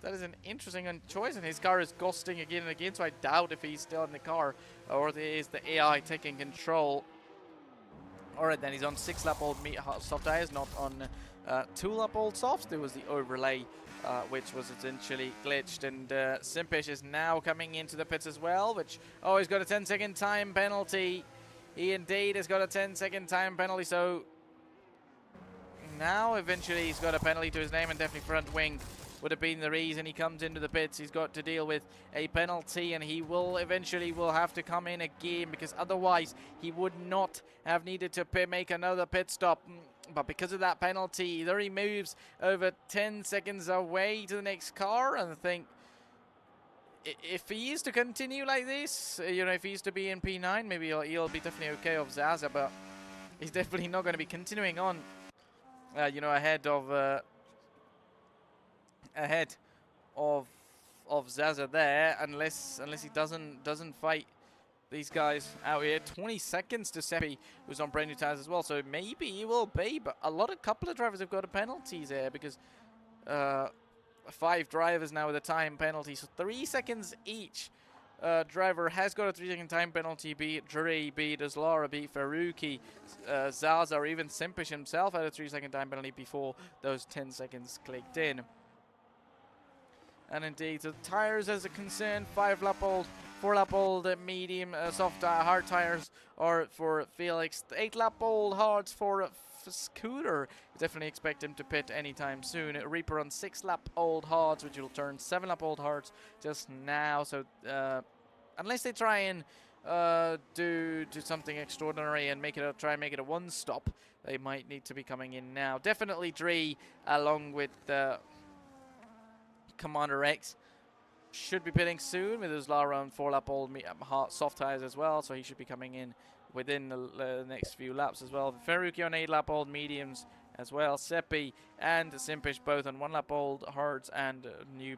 That is an interesting choice, and his car is ghosting again and again, so I doubt if he's still in the car, or is the AI taking control. Alright, then he's on 6-lap-old soft tires, not on 2-lap-old softs. There was the overlay, which was essentially glitched, and Simpish is now coming into the pits as well, which, oh, he's got a 10-second time penalty. He indeed has got a 10-second time penalty, so now eventually he's got a penalty to his name, and definitely front wing would have been the reason he comes into the pits. He's got to deal with a penalty, and he will eventually have to come in again, because otherwise he would not have needed to make another pit stop. But because of that penalty, there he moves over 10 seconds away to the next car. And I think if he is to continue like this, you know, if he is to be in P9, maybe he'll be definitely okay of Zaza, but he's definitely not going to be continuing on, you know, ahead of Zaza there, unless he doesn't fight these guys out here. 20 seconds to Seppi, who's on brand new tires as well, so maybe he will be, but a couple of drivers have got penalties here, because 5 drivers now with a time penalty, so 3 seconds each. Driver has got a 3-second time penalty, be it Dre, be it Aslara, be it Faruqi, Zaza, or even Simpish himself had a 3-second time penalty before those 10 seconds clicked in. And indeed, the tires as a concern, 5-lap-old, 4-lap-old medium, soft hard tires are for Felix, 8-lap-old hards for Scooter. Definitely expect him to pit anytime soon. Reaper on 6-lap-old hards, which will turn 7-lap-old hards just now. So unless they try and do something extraordinary and try and make it a one-stop, they might need to be coming in now. Definitely Dree, along with Commander X, should be pitting soon with his Lara on 4-lap-old soft tires as well, so he should be coming in within the next few laps as well. Faruqi on 8-lap-old mediums as well. Seppi and Simpish both on 1-lap-old hards and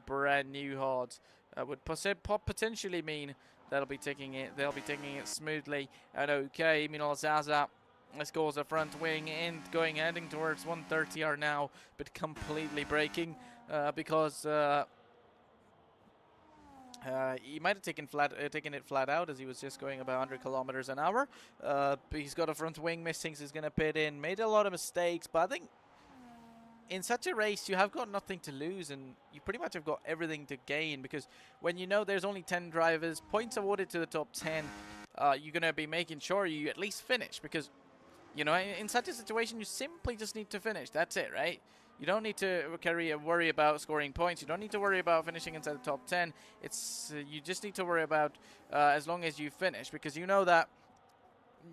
brand new hards would potentially mean they'll be taking it smoothly and okay. Meanwhile, Zaza scores a front wing and heading towards 130R now, but completely braking because he might have taken it flat out as he was just going about 100 kilometers an hour. But he's got a front wing missing, so he's going to pit in. Made a lot of mistakes, but I think in such a race you have got nothing to lose, and you pretty much have got everything to gain, because when you know there's only 10 drivers, points awarded to the top 10, you're going to be making sure you at least finish, because, you know, in such a situation you simply just need to finish. That's it, right? You don't need to worry about scoring points. You don't need to worry about finishing inside the top 10. You just need to worry about as long as you finish, because you know that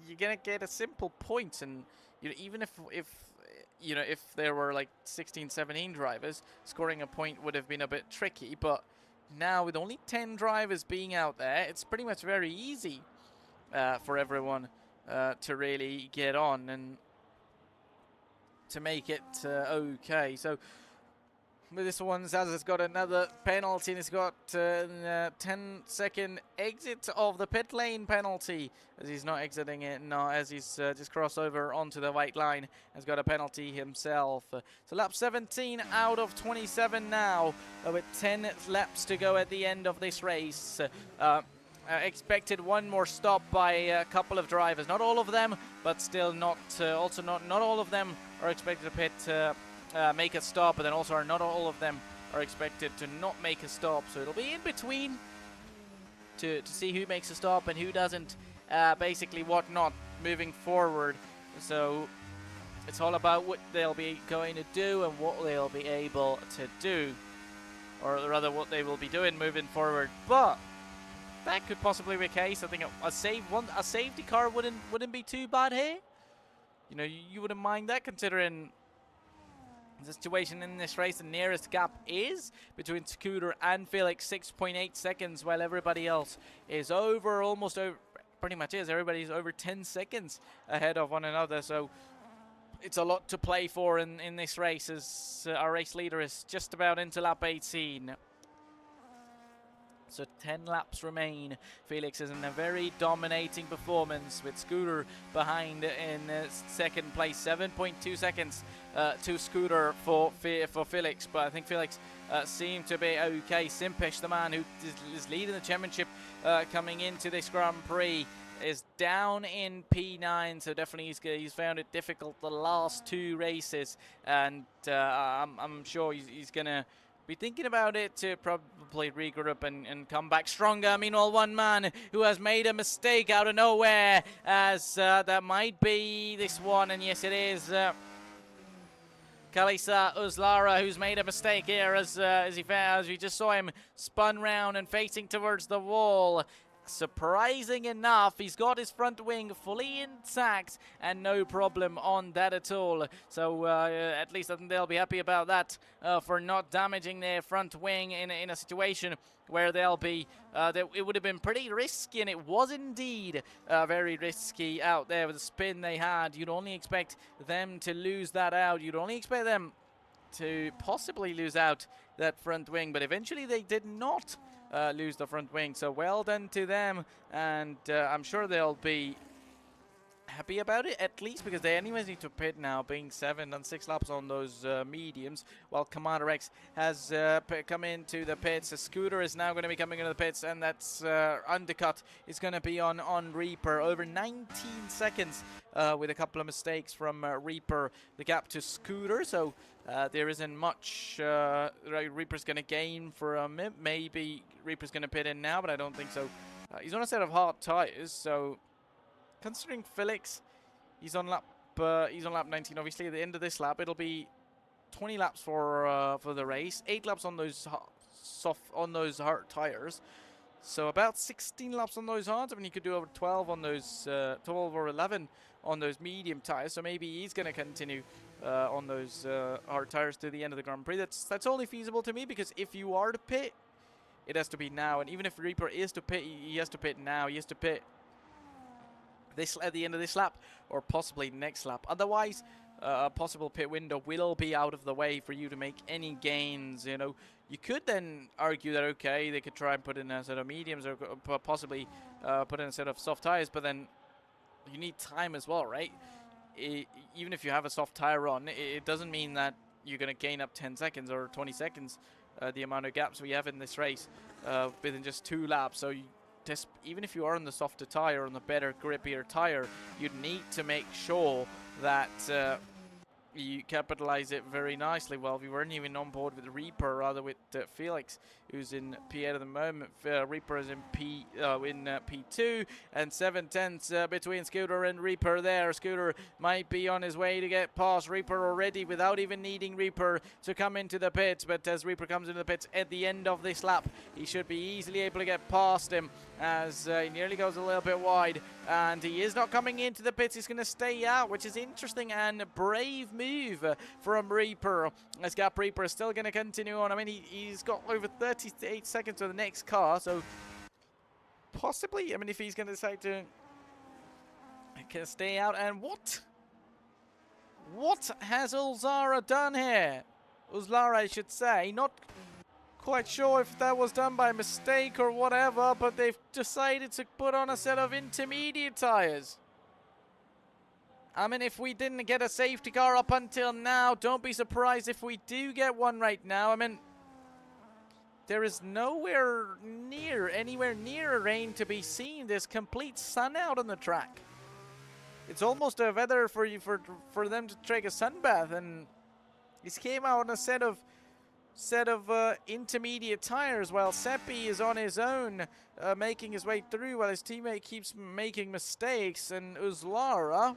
you're gonna get a simple point. And you know, even if there were like 16, 17 drivers, scoring a point would have been a bit tricky. But now with only 10 drivers being out there, it's pretty much very easy for everyone to really get on and to make it okay. So with this one, Zaza's got another penalty, and he's got 10-second exit of the pit lane penalty, as he's not exiting it now, as he's just crossed over onto the white line, has got a penalty himself. So lap 17 out of 27 now, with 10 laps to go at the end of this race. Expected one more stop by a couple of drivers, not all of them, but still not all of them are expected to make a stop, but then also not all of them are expected to not make a stop. So it'll be in between to see who makes a stop and who doesn't, basically what not moving forward. So it's all about what they'll be going to do and what they'll be able to do, or rather what they will be doing moving forward. But that could possibly be the case. I think a safety car wouldn't be too bad here. You know, you wouldn't mind that, considering the situation in this race. The nearest gap is between Scooter and Felix, 6.8 seconds, while everybody else is almost over, pretty much is. Everybody's over 10 seconds ahead of one another. So it's a lot to play for in this race, as our race leader is just about into lap 18. So 10 laps remain. Felix is in a very dominating performance, with Scooter behind in second place, 7.2 seconds to Scooter for Felix. But I think Felix seemed to be okay. Simpish, the man who is leading the championship coming into this Grand Prix, is down in P9, so definitely he's found it difficult the last 2 races, and I'm sure he's gonna be thinking about it to probably regroup and come back stronger. Meanwhile, one man who has made a mistake out of nowhere, as that might be this one, and yes it is. Kalisa Uzlara, who's made a mistake here as we just saw him spun round and facing towards the wall. Surprising enough, he's got his front wing fully intact and no problem on that at all. So at least I think they'll be happy about that for not damaging their front wing in a situation where they'll be, it would have been pretty risky, and it was indeed very risky out there with the spin they had. You'd only expect them to lose that out. You'd only expect them to possibly lose out that front wing, but eventually they did not lose the front wing. So well done to them, and I'm sure they'll be happy about it, at least because they anyways need to pit now, being 7 and 6 laps on those mediums, while Commander X has come into the pits. A Scooter is now going to be coming into the pits, and that's undercut is going to be on Reaper. Over 19 seconds with a couple of mistakes from Reaper, the gap to Scooter. So there isn't much Reaper's going to gain for a minute. Maybe Reaper's going to pit in now, but I don't think so. He's on a set of hard tires, so considering Felix, he's on lap 19. Obviously, at the end of this lap, it'll be 20 laps for the race, 8 laps on those hard tires. So about 16 laps on those hards. I mean, you could do over 12 on those 12 or 11 on those medium tires. So maybe he's going to continue on those hard tires to the end of the Grand Prix. That's only feasible to me, because if you are to pit, it has to be now. And even if Reaper is to pit, he has to pit now. He has to pit this at the end of this lap, or possibly next lap. Otherwise, a possible pit window will be out of the way for you to make any gains. You know, you could then argue that okay, they could try and put in a set of mediums, or possibly put in a set of soft tires, but then you need time as well, right? Even if you have a soft tire on, it doesn't mean that you're going to gain up 10 seconds or 20 seconds, the amount of gaps we have in this race within just 2 laps. So even if you are on the softer tire, on the better, grippier tire, you'd need to make sure that you capitalize it very nicely. Well, we weren't even on board with Reaper, rather with Felix, who's in P8 at the moment. Reaper is in P2, and 7/10 between Scooter and Reaper there. Scooter might be on his way to get past Reaper already without even needing Reaper to come into the pits, but as Reaper comes into the pits at the end of this lap, he should be easily able to get past him, as he nearly goes a little bit wide, and he is not coming into the pits. He's going to stay out, which is interesting and a brave move from Reaper, as Gap Reaper is still going to continue on. I mean, he's got over 38 seconds to the next car, so possibly, I mean, if he's going to decide to stay out. And what has Uzlara done here? Uzlara, I should say. Not quite sure if that was done by mistake or whatever, but they've decided to put on a set of intermediate tires. I mean, if we didn't get a safety car up until now, don't be surprised if we do get one right now. I mean, there is anywhere near a rain to be seen. There's complete sun out on the track. It's almost a weather for them to take a sunbath, and this came out on a set of intermediate tires, while Seppi is on his own, making his way through, while his teammate keeps making mistakes. And Uzlara,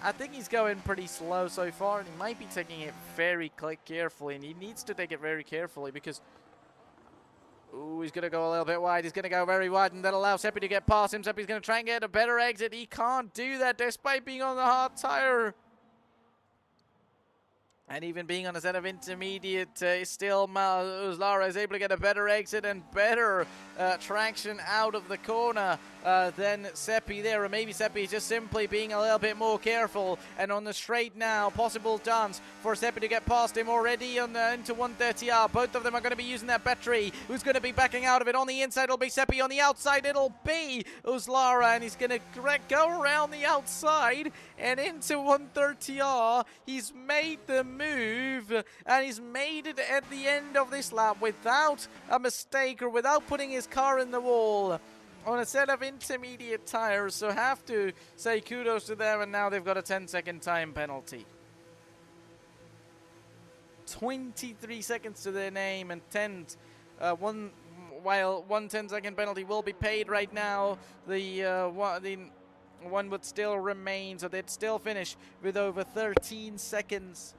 I think he's going pretty slow so far, and he might be taking it very carefully, and he needs to take it very carefully, because he's going to go a little bit wide. He's going to go very wide, and that'll allow Seppi to get past him. Seppi's going to try and get a better exit. He can't do that despite being on the hard tire. And even being on a set of intermediate, still Uzlara is able to get a better exit and better traction out of the corner than Seppi there. Or maybe Seppi is just simply being a little bit more careful. And on the straight now, possible chance for Seppi to get past him already into 130R. Both of them are going to be using that battery. Who's going to be backing out of it? On the inside, it'll be Seppi. On the outside, it'll be Uzlara. And he's going to go around the outside and into 130R. He's made the move, and he's made it at the end of this lap without a mistake or without putting his car in the wall on a set of intermediate tires. So have to say kudos to them, and now they've got a 10-second time penalty. 23 seconds to their name, and while one 10-second penalty will be paid right now, the one would still remain, so they'd still finish with over 13 seconds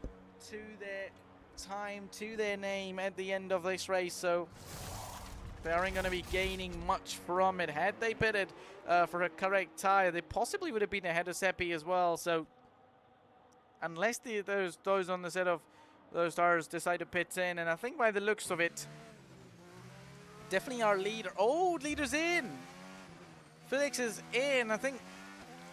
to their time, to their name at the end of this race. So they aren't going to be gaining much from it. Had they pitted for a correct tire, they possibly would have been ahead of Seppi as well. So unless those on the set of those tires decide to pit in, and I think by the looks of it, definitely our leader. Oh, leader's in. Felix is in. I think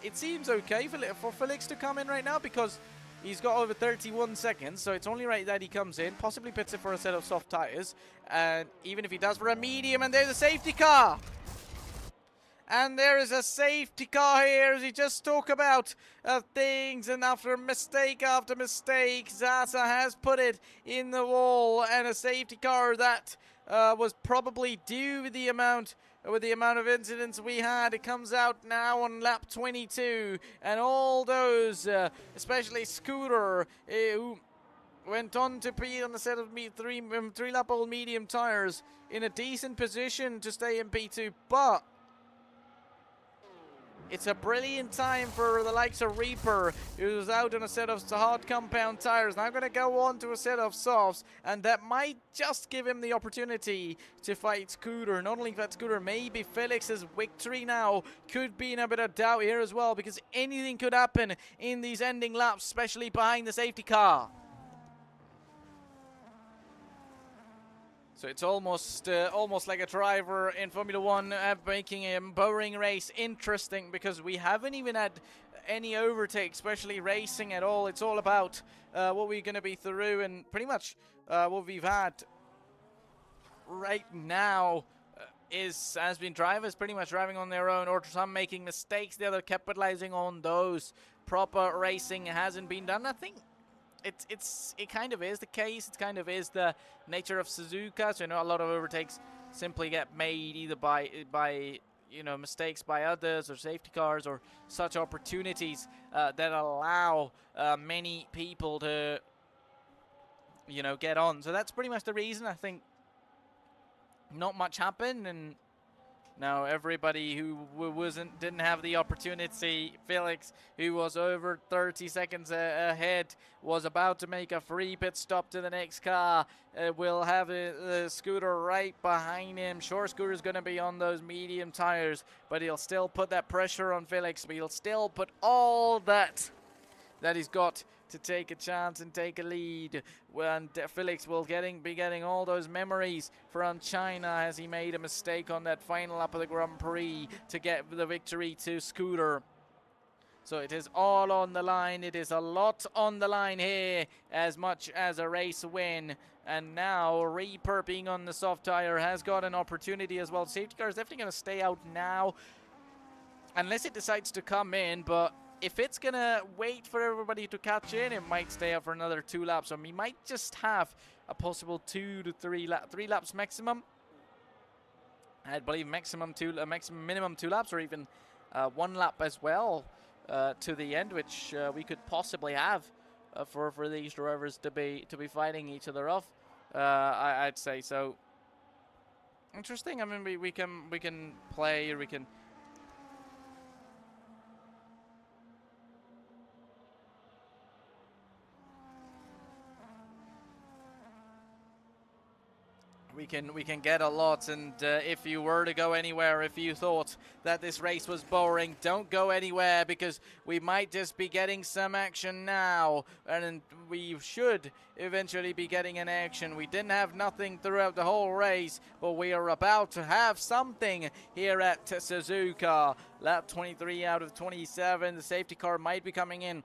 it seems okay for Felix to come in right now because he's got over 31 seconds, so it's only right that he comes in, possibly pits it for a set of soft tires, and even if he does for a medium, and there's a safety car. And there is a safety car here, as we just talk about things, and after mistake after mistake, Zaza has put it in the wall, and a safety car that was probably due with the amount of incidents we had. It comes out now on lap 22, and all those, especially Scooter, who went on to be on the set of three-lap-old medium tires, in a decent position to stay in P2, but it's a brilliant time for the likes of Reaper, who's out on a set of hard compound tires. Now going to go on to a set of softs, and that might just give him the opportunity to fight Scooter. Not only that Scooter, maybe Felix's victory now could be in a bit of doubt here as well, because anything could happen in these ending laps, especially behind the safety car. So it's almost like a driver in Formula 1 making a boring race interesting, because we haven't even had any overtake, especially racing at all. It's all about what we're going to be through, and pretty much what we've had right now has been drivers pretty much driving on their own, or some making mistakes, the other capitalizing on those. Proper racing hasn't been done. I think it kind of is the case. It kind of is the nature of Suzuka. So, you know, a lot of overtakes simply get made either by you know, mistakes by others or safety cars or such opportunities that allow many people to, you know, get on. So that's pretty much the reason. I think not much happened, and now everybody who didn't have the opportunity, Felix, who was over 30 seconds ahead, was about to make a free pit stop to the next car, will have the Scooter right behind him. Sure, Scooter's going to be on those medium tires, but he'll still put that pressure on Felix, but he'll still put all that he's got to take a chance and take a lead. And Felix will be getting all those memories from China, as he made a mistake on that final lap of the Grand Prix to get the victory to Scooter. So it is all on the line. It is a lot on the line here, as much as a race win. And now Reaper, being on the soft tire, has got an opportunity as well. Safety car is definitely going to stay out now, unless it decides to come in, but if it's going to wait for everybody to catch in, it might stay up for another 2 laps. So we might just have a possible 2 to 3 laps maximum. I believe minimum 2 laps, or even 1 lap as well to the end, which we could possibly have for these drivers to be fighting each other off. I'd say so. Interesting. I mean, we can play, or we can. We can get a lot, and if you were to go anywhere, if you thought that this race was boring, don't go anywhere, because we might just be getting some action now, and we should eventually be getting an action. We didn't have nothing throughout the whole race, but we are about to have something here at Suzuka. Lap 23 out of 27. The safety car might be coming in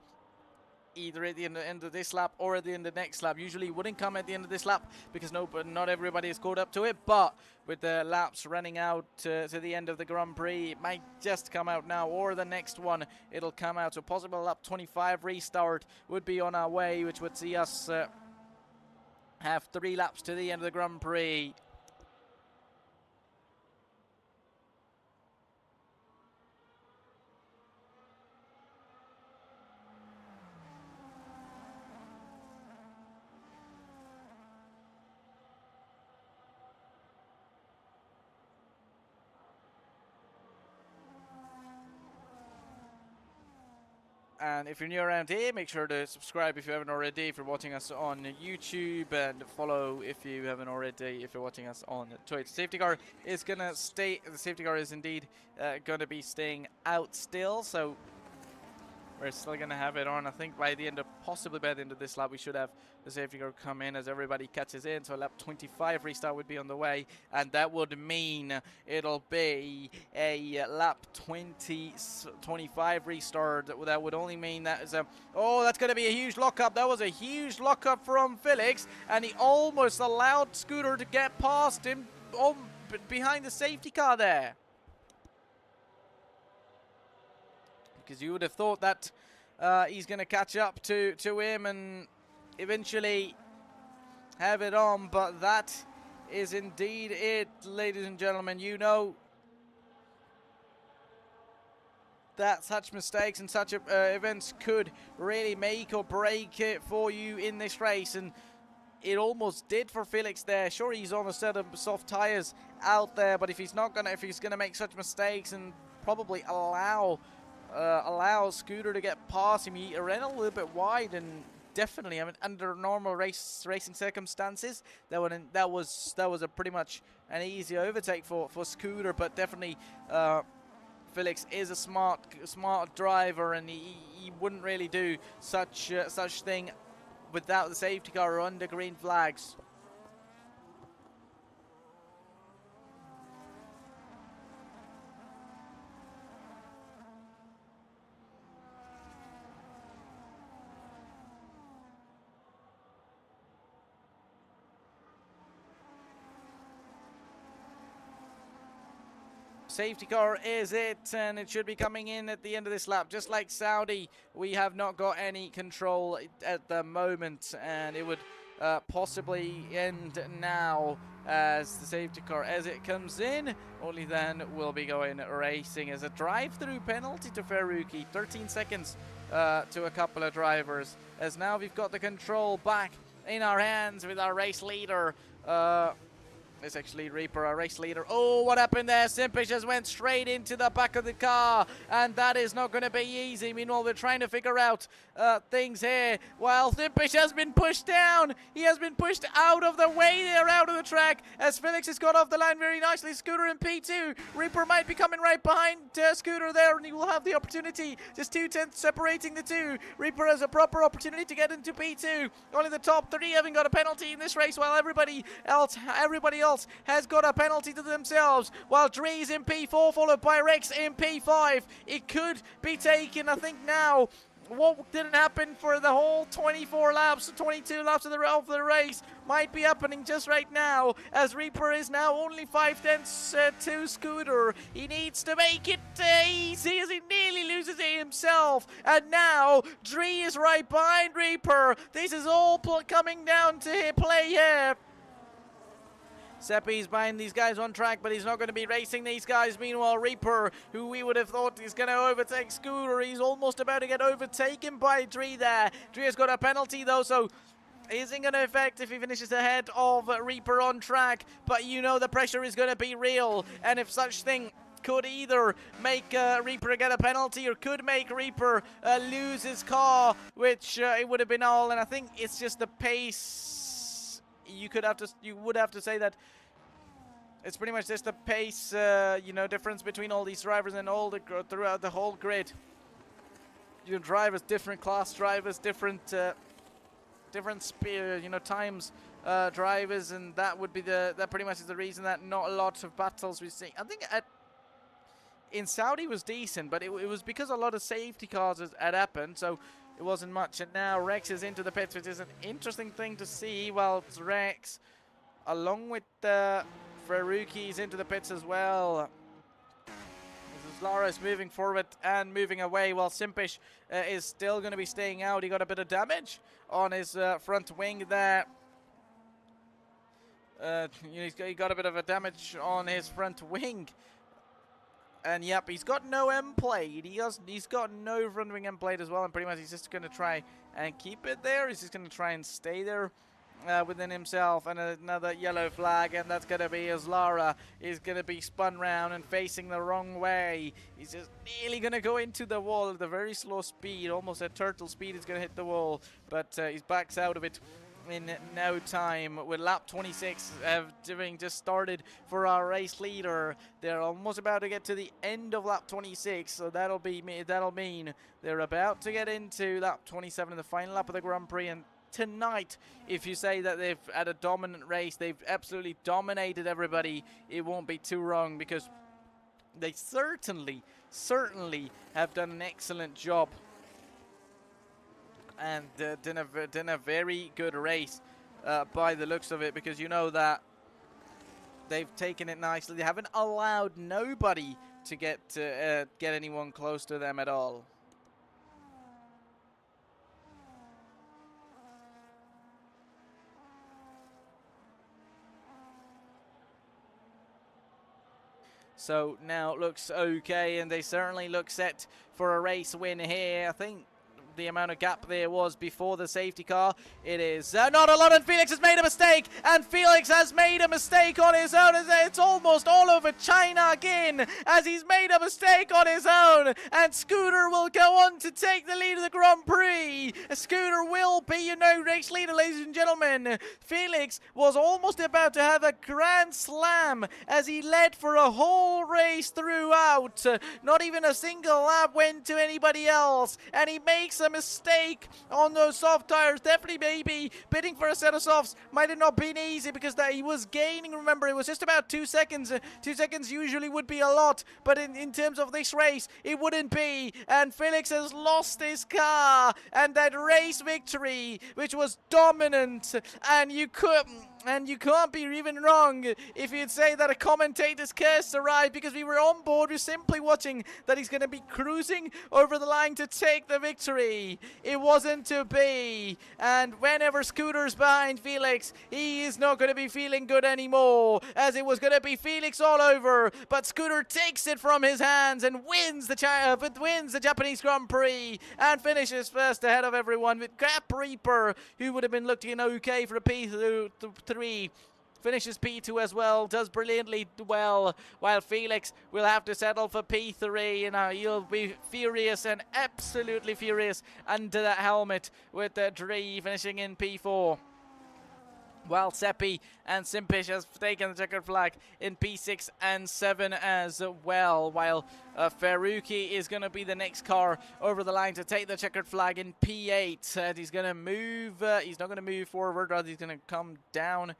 either at the end of this lap or at the end of the next lap. Usually wouldn't come at the end of this lap, because not everybody is caught up to it, but with the laps running out to the end of the Grand Prix, it might just come out now, or the next one it'll come out. So possible lap 25 restart would be on our way, which would see us have 3 laps to the end of the Grand Prix. And if you're new around here, make sure to subscribe if you haven't already, if you're watching us on YouTube, and follow if you haven't already, if you're watching us on Twitch. Safety car is going to stay, the safety car is indeed going to be staying out still, so we're still going to have it on. I think by the end of, possibly by the end of this lap, we should have the safety car come in as everybody catches in. So lap 25 restart would be on the way, and that would mean it'll be a lap 25 restart. That would only mean that is a, oh, that's going to be a huge lockup. That was a huge lockup from Felix, and he almost allowed Scooter to get past him behind the safety car there. Because you would have thought that he's going to catch up to him and eventually have it on, but that is indeed it, ladies and gentlemen. You know that such mistakes and such events could really make or break it for you in this race, and it almost did for Felix there. Sure, he's on a set of soft tires out there, but if he's gonna make such mistakes and probably allow Scooter to get past him, he ran a little bit wide, and definitely, I mean, under normal racing circumstances, that was a pretty much an easy overtake for Scooter. But definitely, Felix is a smart driver, and he wouldn't really do such thing without the safety car or under green flags. Safety car is it, and it should be coming in at the end of this lap. Just like Saudi, we have not got any control at the moment, and it would possibly end now as the safety car, as it comes in. Only then we'll be going racing as a drive-through penalty to Faruqi. 13 seconds to a couple of drivers, as now we've got the control back in our hands with our race leader. It's actually Reaper, our race leader. Oh, what happened there? Simpish just went straight into the back of the car, and that is not going to be easy. Meanwhile, we're trying to figure out things here. While Simpish has been pushed down, he has been pushed out of the way there, out of the track, as Felix has got off the line very nicely. Scooter in P2. Reaper might be coming right behind Scooter there, and he will have the opportunity. Just 2/10 separating the two. Reaper has a proper opportunity to get into P2. Only the top three haven't got a penalty in this race, while everybody else has got a penalty to themselves, while Dree's in P4, followed by Rex in P5. It could be taken, I think, now. What didn't happen for the whole 24 laps, 22 laps of the race, might be happening just right now, as Reaper is now only 5/10 to Scooter. He needs to make it easy, as he nearly loses it himself. And now Dree is right behind Reaper. This is all coming down to play here. Seppi's behind these guys on track, but he's not going to be racing these guys. Meanwhile, Reaper, who we would have thought is going to overtake Scooter, he's almost about to get overtaken by Dree there. Dree has got a penalty though, so isn't going to affect if he finishes ahead of Reaper on track. But you know the pressure is going to be real, and if such thing could either make Reaper get a penalty or could make Reaper lose his car, which it would have been all. And I think it's just the pace. You would have to say that it's pretty much just the pace, you know, difference between all these drivers and all throughout the whole grid. You know, drivers, different class drivers, different speed, you know, times drivers, and that would be that pretty much is the reason that not a lot of battles we see. I think in Saudi was decent, but it was because a lot of safety cars had happened, so it wasn't much. And now Rex is into the pits, which is an interesting thing to see. Well, it's Rex, along with Faruqi's into the pits as well. This is Laris moving forward and moving away, while Simpish is still going to be staying out. He got a bit of damage on his front wing there. You know, he got a bit of a damage on his front wing. And yep, he's got no M plate. He's got no front wing M plate as well, and pretty much he's just going to try and keep it there. He's just going to try and stay there. within himself, and another yellow flag, and that's going to be as Lara is going to be spun round and facing the wrong way. He's just nearly going to go into the wall at a very slow speed, almost at turtle speed. He's going to hit the wall, but he backs out of it in no time. With lap 26 having just started for our race leader, they're almost about to get to the end of lap 26, so that'll mean they're about to get into lap 27, the final lap of the Grand Prix. And tonight, if you say that they've had a dominant race, they've absolutely dominated everybody, it won't be too wrong, because they certainly have done an excellent job and done a very good race by the looks of it, because you know that they've taken it nicely. They haven't allowed nobody to get anyone close to them at all. So now it looks okay, and they certainly look set for a race win here. I think the amount of gap there was before the safety car. It is not a lot, and Felix has made a mistake, and Felix has made a mistake on his own. It's almost all over China again, as he's made a mistake on his own, and Scooter will go on to take the lead of the Grand Prix. Scooter will be your no race leader, ladies and gentlemen. Felix was almost about to have a grand slam as he led for a whole race throughout. Not even a single lap went to anybody else, and he makes a mistake on those soft tires. Definitely maybe bidding for a set of softs might have not been easy, because he was gaining. Remember, it was just about 2 seconds. 2 seconds usually would be a lot, but in terms of this race, it wouldn't be. And Felix has lost his car, and that race victory, which was dominant, and you can't be even wrong if you'd say that a commentator's curse arrived, because we were on board. We're simply watching that he's going to be cruising over the line to take the victory. It wasn't to be, and whenever Scooter's behind Felix, he is not going to be feeling good anymore, as it was going to be Felix all over, but Scooter takes it from his hands and wins the Japanese Grand Prix and finishes first ahead of everyone, with Gap Reaper, who would have been looking okay for a P3, finishes P2 as well, does brilliantly well, while Felix will have to settle for P3, and he'll be furious, and absolutely furious, under that helmet, with Dree finishing in P4. While Seppi and Simpish has taken the checkered flag in P6 and 7 as well. While Faruqi is going to be the next car over the line to take the checkered flag in P8. And he's going to move, he's not going to move forward, rather he's going to come down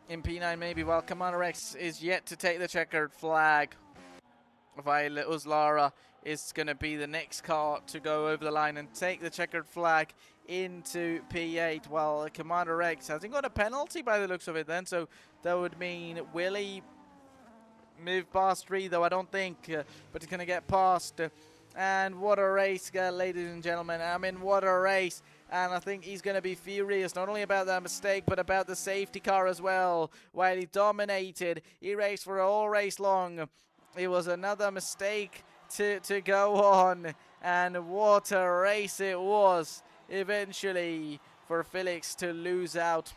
in P9 maybe, while Commander X is yet to take the checkered flag. Violet Uzlara is going to be the next car to go over the line and take the checkered flag into P8, while Commander X hasn't got a penalty by the looks of it then, so that would mean Willie move past 3, though I don't think, but he's going to get past. And what a race, ladies and gentlemen. I mean, what a race. And I think he's going to be furious, not only about that mistake, but about the safety car as well. While he dominated, he raced for a whole race long. It was another mistake to go on. And what a race it was, eventually, for Felix to lose out.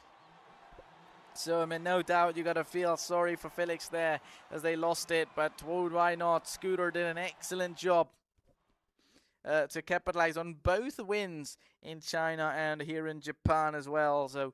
So, I mean, no doubt you got to feel sorry for Felix there as they lost it. But why not? Scooter did an excellent job to capitalize on both wins in China and here in Japan as well. So,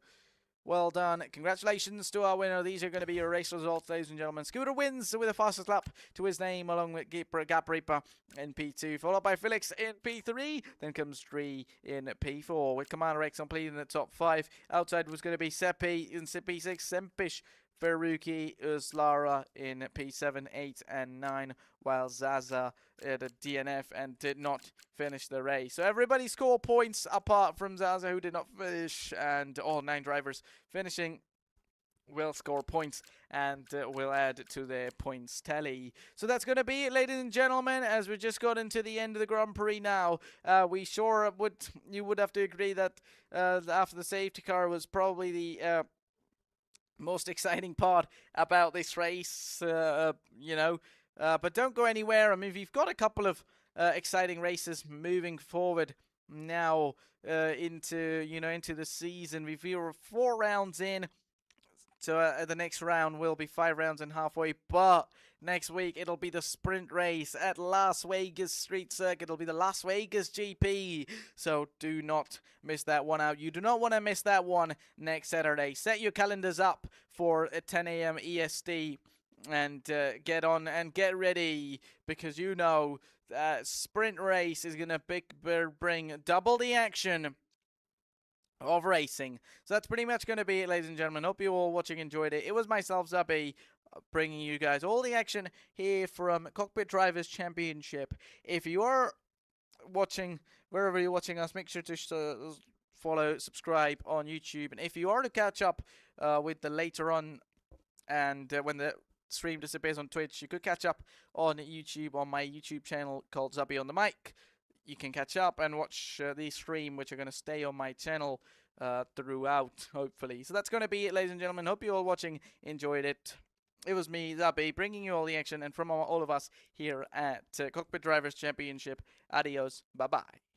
well done. Congratulations to our winner. These are going to be your race results, ladies and gentlemen. Scooter wins with the fastest lap to his name, along with Gap Reaper in P2, followed by Felix in P3. Then comes Dree in P4, with Commander X completing the top 5. Outside was going to be Seppi in P6, Sempish, Faruqi, Uzlara in P7, 8, and 9, while Zaza had a DNF and did not finish the race. So everybody scored points apart from Zaza, who did not finish, and all 9 drivers finishing will score points and will add to their points tally. So that's going to be it, ladies and gentlemen, as we just got into the end of the Grand Prix now. You would have to agree that after the safety car was probably the most exciting part about this race, but don't go anywhere. I mean, we've got a couple of exciting races moving forward now into the season. We're 4 rounds in. So the next round will be 5 rounds and halfway, but next week it'll be the sprint race at Las Vegas Street Circuit. It'll be the Las Vegas GP. So do not miss that one out. You do not want to miss that one next Saturday. Set your calendars up for 10 a.m. EST and get on and get ready, because sprint race is going to bring double the action of racing. So that's pretty much going to be it, ladies and gentlemen. Hope you all watching enjoyed it. It was myself, Zabi, bringing you guys all the action here from Cockpit Drivers Championship. If you are watching, wherever you're watching us, make sure to follow, subscribe on YouTube. And if you are to catch up with the later on, and when the stream disappears on Twitch, you could catch up on YouTube on my YouTube channel called ZabiOnMic. You can catch up and watch the stream, which are going to stay on my channel throughout, hopefully. So that's going to be it, ladies and gentlemen. Hope you all watching enjoyed it. It was me, Zabi, bringing you all the action, and from all of us here at Cockpit Drivers Championship. Adios. Bye-bye.